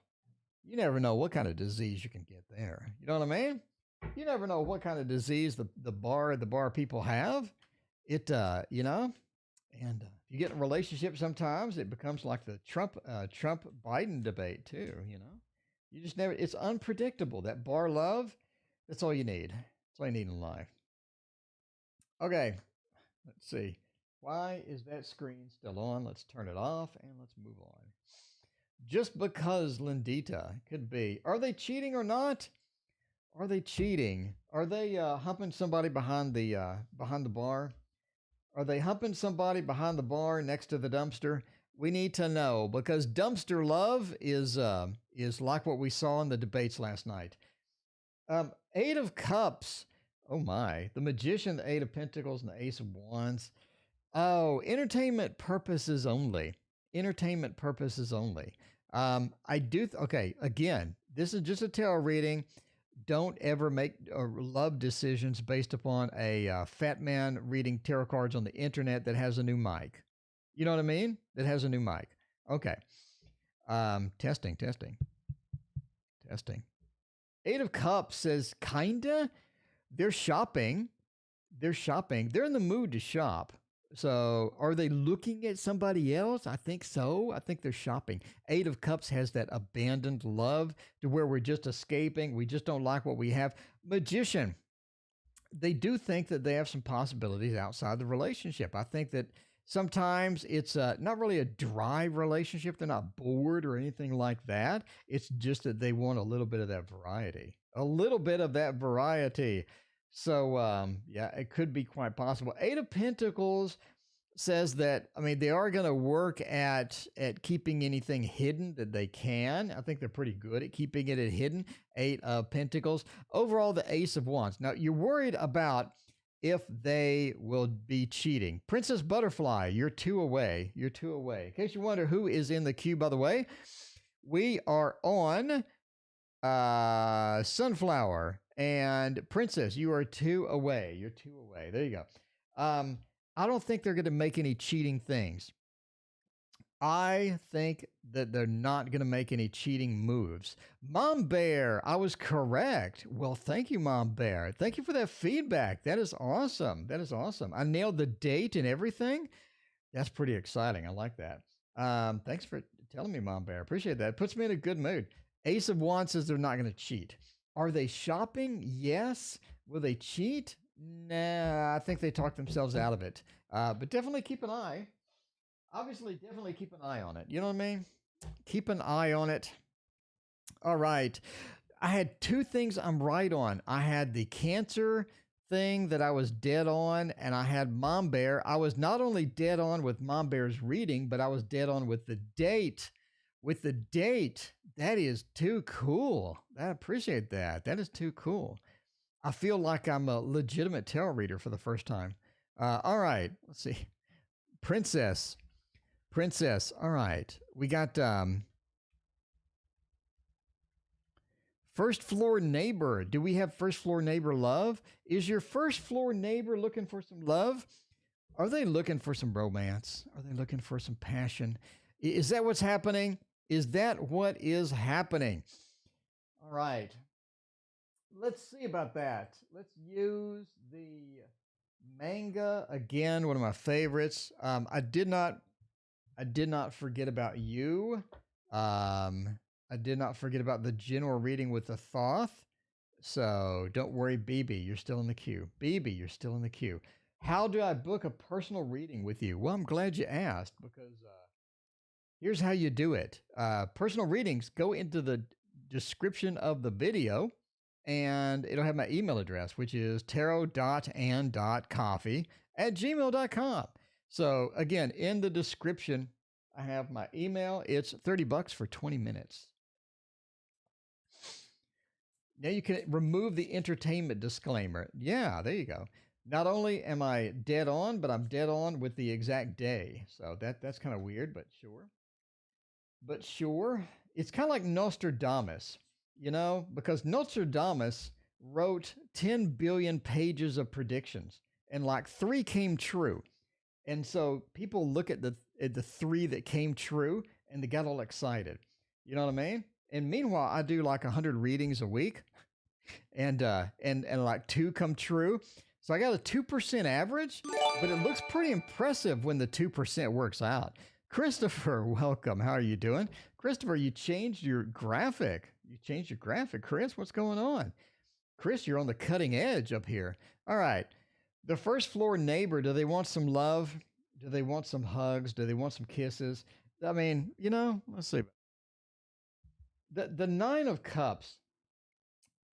You never know what kind of disease you can get there. You know what I mean? You never know what kind of disease the bar people have. And you get in a relationship sometimes, it becomes like the Trump Biden debate too, You just never, it's unpredictable. That bar love, that's all you need. That's all you need in life. Okay, let's see. Why is that screen still on? Let's turn it off and let's move on. Just because, Lindita, could be. Are they cheating or not? Are they cheating? Are they humping somebody behind the bar? Are they humping somebody behind the bar next to the dumpster? We need to know, because dumpster love is like what we saw in the debates last night. Eight of Cups. Oh my. The Magician, the Eight of Pentacles, and the Ace of Wands. Oh, entertainment purposes only. Entertainment purposes only. Okay, again, this is just a tarot reading. Don't ever make love decisions based upon a fat man reading tarot cards on the internet that has a new mic. You know what I mean? That has a new mic. Okay. Testing. Eight of Cups says, kinda. They're shopping. They're in the mood to shop. So are they looking at somebody else? I think so. I think they're shopping. Eight of Cups has that abandoned love to where we're just escaping. We just don't like what we have. Magician, they do think that they have some possibilities outside the relationship. I think that sometimes it's not really a dry relationship. They're not bored or anything like that. It's just that they want a little bit of that variety. So, it could be quite possible. Eight of Pentacles says that, they are going to work at keeping anything hidden that they can. I think they're pretty good at keeping it hidden. Eight of Pentacles. Overall, the Ace of Wands. Now, you're worried about if they will be cheating. Princess Butterfly, you're two away. In case you wonder who is in the queue, by the way, we are on Sunflower. And Princess, you are two away. There you go. I don't think they're going to make any cheating things. I think that they're not going to make any cheating moves. Mom Bear, I was correct. Well, thank you, Mom Bear. Thank you for that feedback. That is awesome. I nailed the date and everything. That's pretty exciting. I like that. Thanks for telling me, Mom Bear. Appreciate that. It puts me in a good mood. Ace of Wands says they're not going to cheat. Are they shopping? Yes. Will they cheat? Nah, I think they talk themselves out of it. But definitely keep an eye. Obviously, definitely keep an eye on it. You know what I mean? Keep an eye on it. All right. I had two things I'm right on. I had the Cancer thing that I was dead on, and I had Mom Bear. I was not only dead on with Mom Bear's reading, but I was dead on with the date with the date. That is too cool. I appreciate that. That is too cool. I feel like I'm a legitimate tarot reader for the first time. All right, let's see. Princess. Princess. All right. We got first floor neighbor. Do we have first floor neighbor love? Is your first floor neighbor looking for some love? Are they looking for some romance? Are they looking for some passion? Is that what's happening? Is that what is happening? All right. Let's see about that. Let's use the manga again, one of my favorites. I did not forget about you. I did not forget about the general reading with the Thoth. So don't worry, BB, you're still in the queue. BB, you're still in the queue. How do I book a personal reading with you? Well, I'm glad you asked because here's how you do it. Personal readings, go into the description of the video and it'll have my email address, which is tarot.and.coffee@gmail.com. So again, in the description, I have my email. It's $30 for 20 minutes. Now you can remove the entertainment disclaimer. Yeah, there you go. Not only am I dead on, but I'm dead on with the exact day. So that's kind of weird, but sure. But sure, it's kind of like Nostradamus, because Nostradamus wrote 10 billion pages of predictions and like 3 came true. And so people look at the 3 that came true and they got all excited. You know what I mean? And meanwhile, I do like 100 readings a week and like 2 come true. So I got a 2% average, but it looks pretty impressive when the 2% works out. Christopher, welcome. How are you doing? Christopher, you changed your graphic. Chris. What's going on? Chris, you're on the cutting edge up here. All right. The first floor neighbor, do they want some love? Do they want some hugs? Do they want some kisses? I mean, let's see. The 9 of Cups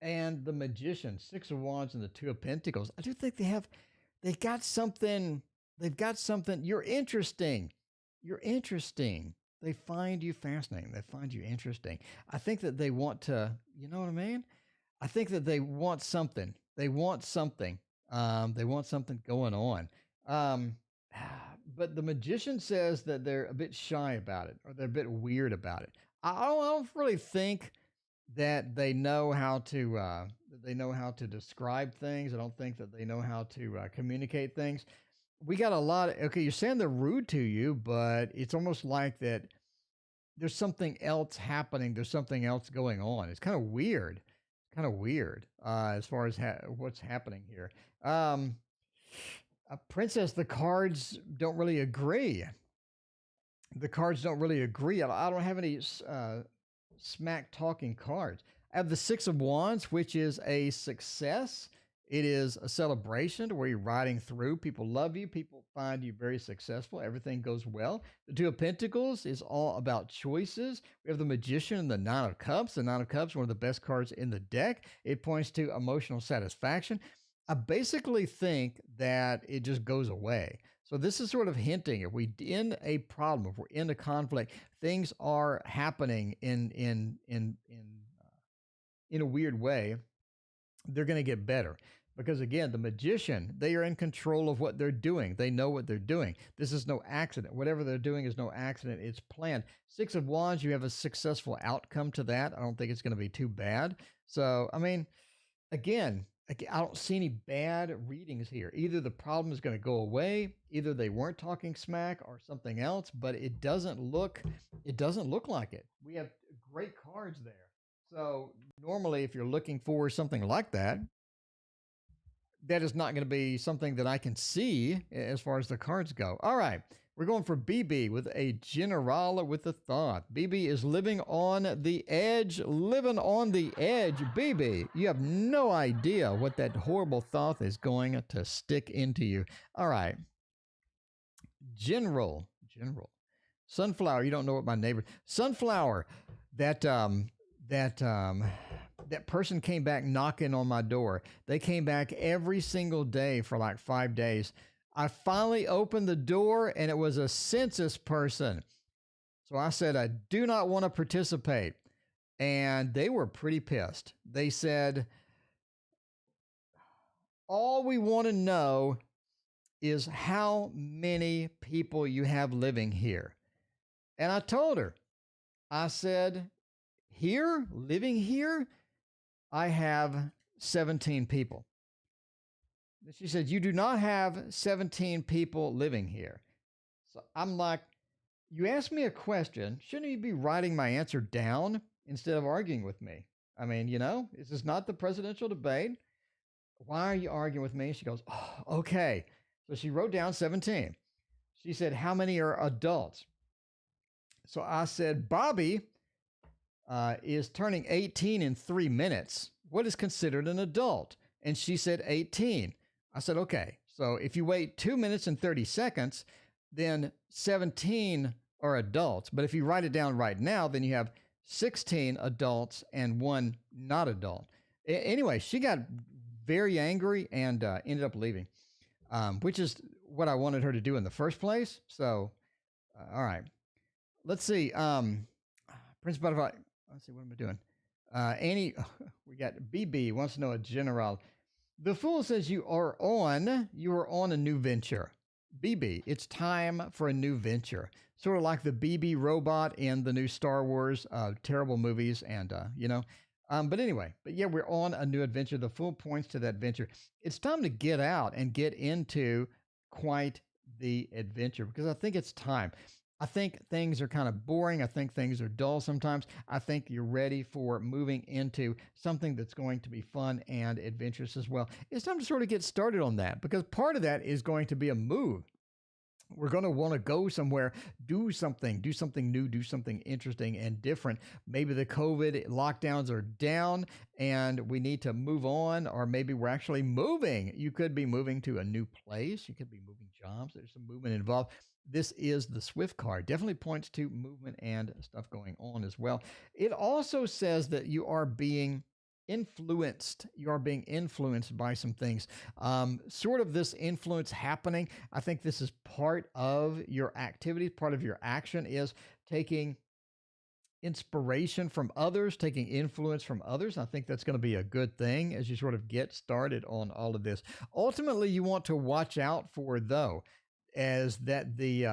and the Magician, 6 of Wands and the 2 of Pentacles. I do think they've got something. You're interesting. They find you fascinating. They find you interesting. I think that they want to, you know what I mean? I think that they want something. They want something going on. But the Magician says that they're a bit shy about it, or they're a bit weird about it. I don't really think that they know how to describe things. I don't think that they know how to communicate things. We got a lot of, okay, you're saying they're rude to you, but it's almost like that there's something else happening. There's something else going on. It's kind of weird. As far as what's happening here. Princess, the cards don't really agree. I don't have any smack talking cards. I have the 6 of Wands, which is a success. It is a celebration where you're riding through. People love you. People find you very successful. Everything goes well. The 2 of Pentacles is all about choices. We have the Magician and the 9 of Cups. The 9 of Cups, one of the best cards in the deck. It points to emotional satisfaction. I basically think that it just goes away. So this is sort of hinting if we're in a problem, if we're in a conflict, things are happening in a weird way. They're going to get better. Because again, the Magician, they are in control of what they're doing. They know what they're doing. This is no accident. Whatever they're doing is no accident. It's planned. 6 of Wands, you have a successful outcome to that. I don't think it's going to be too bad. So, I mean, again, I don't see any bad readings here. Either the problem is going to go away, either they weren't talking smack or something else, but it doesn't look like it. We have great cards there. So normally if you're looking for something like that, that is not going to be something that I can see as far as the cards go. All right. We're going for BB with a Generala with a Thought. BB is living on the edge. BB, you have no idea what that horrible thought is going to stick into you. All right. General. Sunflower, you don't know what my neighbor. Sunflower, that person came back knocking on my door. They came back every single day for like 5 days. I finally opened the door and it was a census person. So I said, I do not want to participate. And they were pretty pissed. They said, all we want to know is how many people you have living here. And I told her, I said, here, living here, I have 17 people. She said, you do not have 17 people living here. So I'm like, you asked me a question. Shouldn't you be writing my answer down instead of arguing with me? I mean, this is not the presidential debate. Why are you arguing with me? She goes, oh, okay. So she wrote down 17. She said, how many are adults? So I said, Bobby is turning 18 in 3 minutes. What is considered an adult? And she said 18. I said, okay. So if you wait 2 minutes and 30 seconds, then 17 are adults. But if you write it down right now, then you have 16 adults and 1 not adult. Anyway, she got very angry and ended up leaving, which is what I wanted her to do in the first place. So, all right. Let's see. Prince Butterfly. Let's see. What am I doing? Annie, we got BB wants to know a general. The Fool says you are on a new venture. BB, it's time for a new venture. Sort of like the BB robot in the new Star Wars terrible movies. And, but anyway, we're on a new adventure. The Fool points to that venture. It's time to get out and get into quite the adventure because I think it's time. I think things are kind of boring. I think things are dull sometimes. I think you're ready for moving into something that's going to be fun and adventurous as well. It's time to sort of get started on that because part of that is going to be a move. We're going to want to go somewhere, do something new, do something interesting and different. Maybe the COVID lockdowns are down and we need to move on, or maybe we're actually moving. You could be moving to a new place. You could be moving jobs. There's some movement involved. This is the Swift card. Definitely points to movement and stuff going on as well. It also says that you are being influenced. You are being influenced by some things. Sort of this influence happening. I think this is part of your activity. Part of your action is taking inspiration from others, taking influence from others. I think that's going to be a good thing as you sort of get started on all of this. Ultimately, you want to watch out for, though, is that the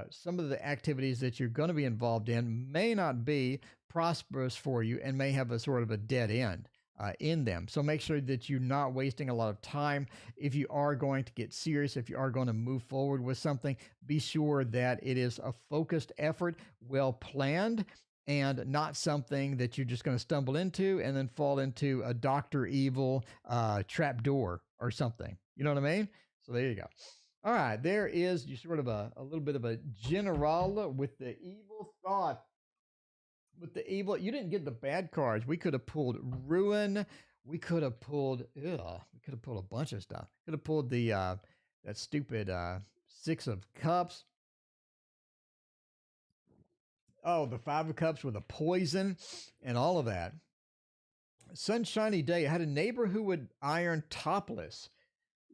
some of the activities that you're going to be involved in may not be prosperous for you and may have a sort of a dead end in them. So make sure that you're not wasting a lot of time. If you are going to get serious, if you are going to move forward with something, be sure that it is a focused effort, well planned, and not something that you're just going to stumble into and then fall into a Dr. Evil trap door or something. You know what I mean? So there you go. All right, there is you sort of a little bit of a general with the evil thought. With the evil, you didn't get the bad cards. We could have pulled ruin. We could have pulled, a bunch of stuff. Could have pulled the that stupid 6 of cups. Oh, the 5 of cups with a poison and all of that. Sunshiny day. I had a neighbor who would iron topless.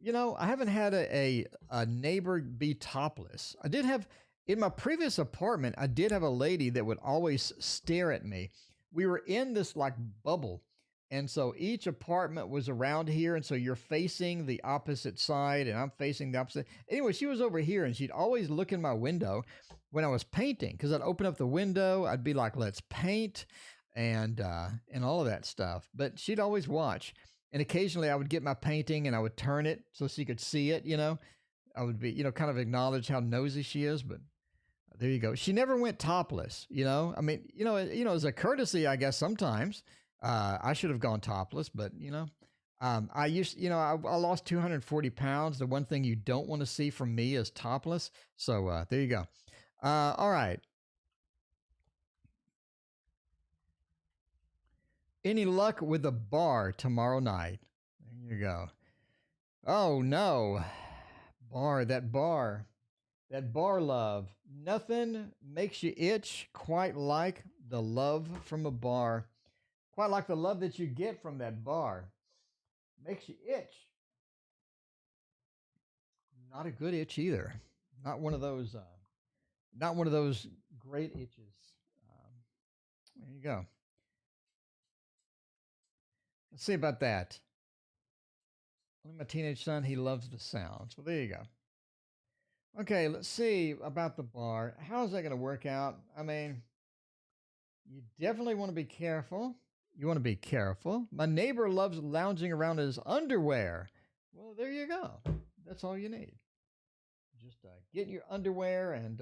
I haven't had a neighbor be topless. I did have, in my previous apartment, I did have a lady that would always stare at me. We were in this like bubble. And so each apartment was around here. And so you're facing the opposite side and I'm facing the opposite. Anyway, she was over here and she'd always look in my window when I was painting because I'd open up the window. I'd be like, let's paint and all of that stuff. But she'd always watch. And occasionally I would get my painting and I would turn it so she could see it, I would be, kind of acknowledge how nosy she is, but there you go. She never went topless, I mean, as a courtesy, I guess sometimes I should have gone topless, but I lost 240 pounds. The one thing you don't want to see from me is topless. So there you go. All right. Any luck with the bar tomorrow night? There you go. Oh no. That bar love. Nothing makes you itch quite like the love from a bar. Quite like the love that you get from that bar. Makes you itch. Not a good itch either. Not one of those Not one of those great itches. Um, there you go. Let's see about that. Only my teenage son, he loves the sounds. Well, there you go. Okay, let's see about the bar. How is that going to work out? I mean, you definitely want to be careful. You want to be careful. My neighbor loves lounging around in his underwear. Well, there you go. That's all you need. Just get your underwear and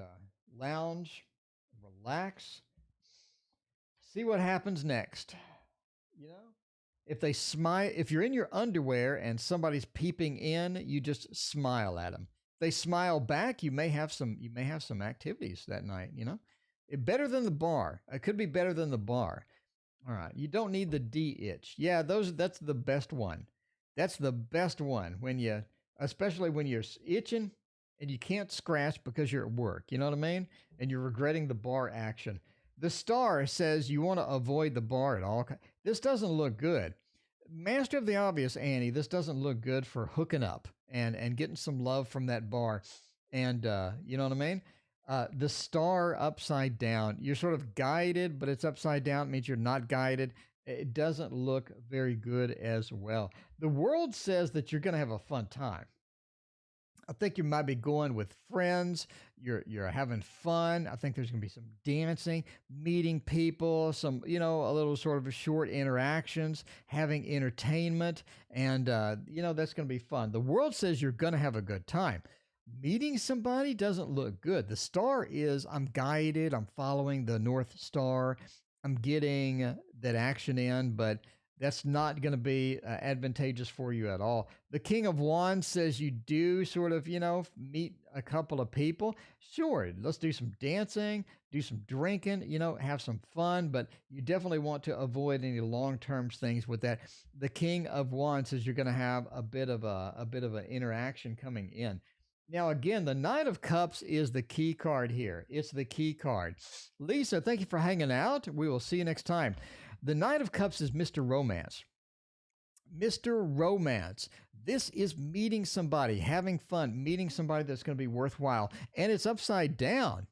lounge, relax, see what happens next. You know, if they smile, if you're in your underwear and somebody's peeping in, you just smile at them. If they smile back, you may have some activities that night. You know, better than the bar. It could be better than the bar. All right, you don't need the D itch. Yeah, that's the best one. That's the best one when you, especially when you're itching and you can't scratch because you're at work. You know what I mean? And you're regretting the bar action. The star says you want to avoid the bar at all. This doesn't look good. Master of the obvious, Annie. This doesn't look good for hooking up and getting some love from that bar. And you know what I mean? The star upside down. You're sort of guided, but it's upside down. It means you're not guided. It doesn't look very good as well. The world says that you're going to have a fun time. I think you might be going with friends. You're having fun. I think there's going to be some dancing, meeting people, some a little sort of a short interactions, having entertainment, and that's going to be fun. The world says you're going to have a good time. Meeting somebody doesn't look good. The star is I'm guided. I'm following the North Star. I'm getting that action in, but that's not going to be advantageous for you at all. The King of Wands says you do sort of, meet a couple of people. Sure, let's do some dancing, do some drinking, have some fun, but you definitely want to avoid any long-term things with that. The King of Wands says you're going to have a bit of an interaction coming in. Now, again, the Knight of Cups is the key card here. It's the key card. Lisa, thank you for hanging out. We will see you next time. The Knight of Cups is Mr. Romance. Mr. Romance. This is meeting somebody, having fun, meeting somebody that's going to be worthwhile. And it's upside down.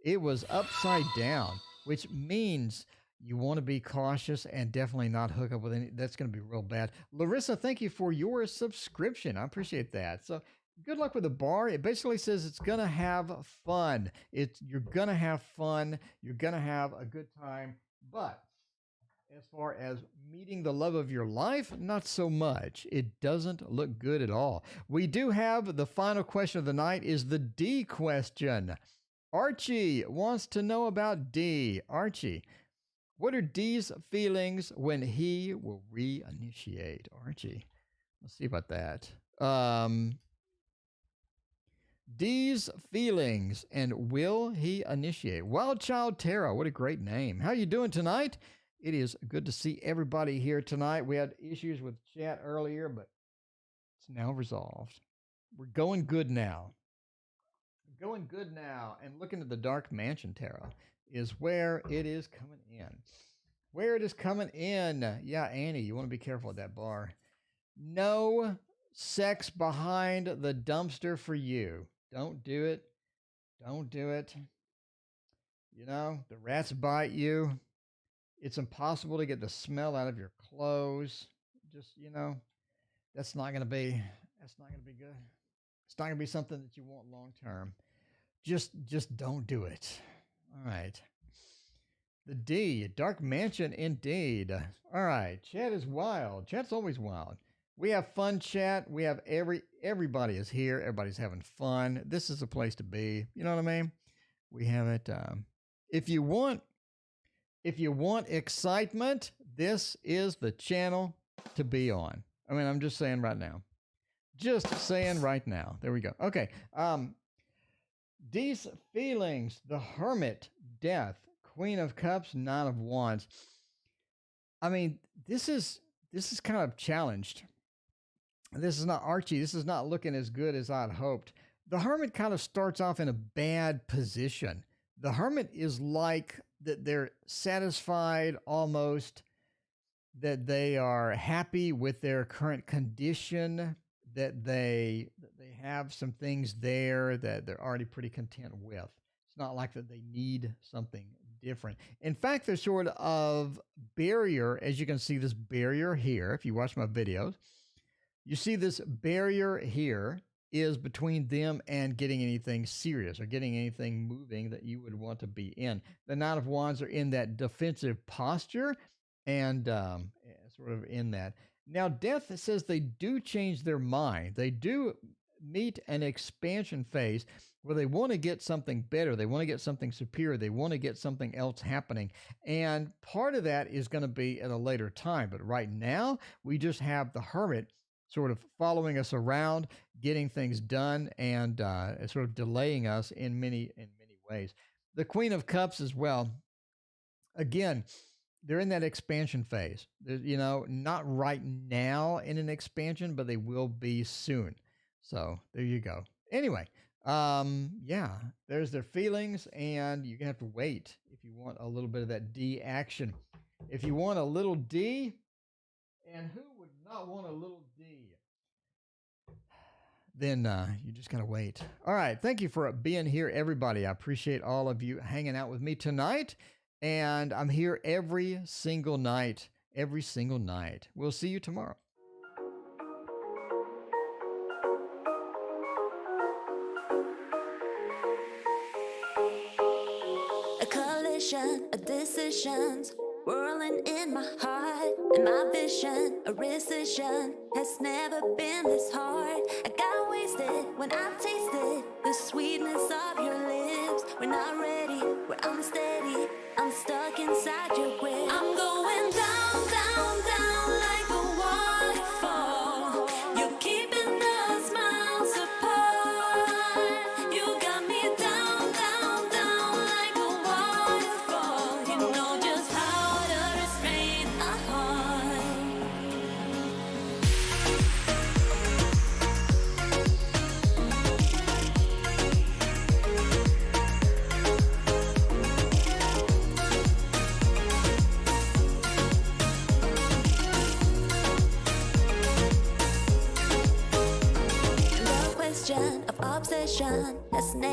It was upside down, which means you want to be cautious and definitely not hook up with any. That's going to be real bad. Larissa, thank you for your subscription. I appreciate that. So good luck with the bar. It basically says it's going to have fun. You're going to have fun. You're going to have a good time. But as far as meeting the love of your life, not so much. It doesn't look good at all. We do have the final question of the night is the D question. Archie wants to know about D. Archie, what are D's feelings when he will reinitiate? Archie, let's see about that. D's feelings and will he initiate? Wild Child Tara, what a great name. How you doing tonight? It is good to see everybody here tonight. We had issues with chat earlier, but it's now resolved. We're going good now. Going good now. And looking at the Dark Mansion, Tara, is where it is coming in. Where it is coming in. Yeah, Annie, you want to be careful at that bar. No sex behind the dumpster for you. Don't do it. Don't do it. The rats bite you. It's impossible to get the smell out of your clothes. Just, that's not going to be good. It's not going to be something that you want long term. Just don't do it. All right. The D, Dark Mansion indeed. All right. Chat is wild. Chat's always wild. We have fun chat. We have everybody is here. Everybody's having fun. This is a place to be. You know what I mean? We have it. If you want excitement, this is the channel to be on. I mean, I'm just saying right now. Just saying right now. There we go. Okay. These feelings, the Hermit, Death, Queen of Cups, Nine of Wands. I mean, this is kind of challenged. This is not Archie. This is not looking as good as I'd hoped. The Hermit kind of starts off in a bad position. The Hermit is like that they're satisfied almost, that they are happy with their current condition, that they have some things there that they're already pretty content with. It's not like that they need something different. In fact, there's sort of barrier, as you can see this barrier here. If you watch my videos, you see this barrier here is between them and getting anything serious or getting anything moving that you would want to be in. The Knight of Wands are in that defensive posture and sort of in that. Now, Death says they do change their mind. They do meet an expansion phase where they want to get something better. They want to get something superior. They want to get something else happening. And part of that is going to be at a later time. But right now, we just have the Hermit sort of following us around, getting things done, and sort of delaying us in many ways. The Queen of Cups as well. Again, they're in that expansion phase. Not right now in an expansion, but they will be soon. So there you go. Anyway, yeah, there's their feelings, and you're gonna have to wait if you want a little bit of that D action. If you want a little D, and who would not want a little D? Then you just gotta wait. All right, thank you for being here, everybody. I appreciate all of you hanging out with me tonight, and I'm here every single night. Every single night. We'll see you tomorrow. A collision of decisions whirling in my heart, and my vision, a rescission, has never been this hard. I got wasted when I tasted the sweetness of your lips. We're not ready, we're unsteady, I'm stuck inside your grip. I'm going down, down, down like a waterfall. You're keeping us miles apart. You got me down, down, down like a waterfall. You know just how to restrain a heart. The question of obsession has never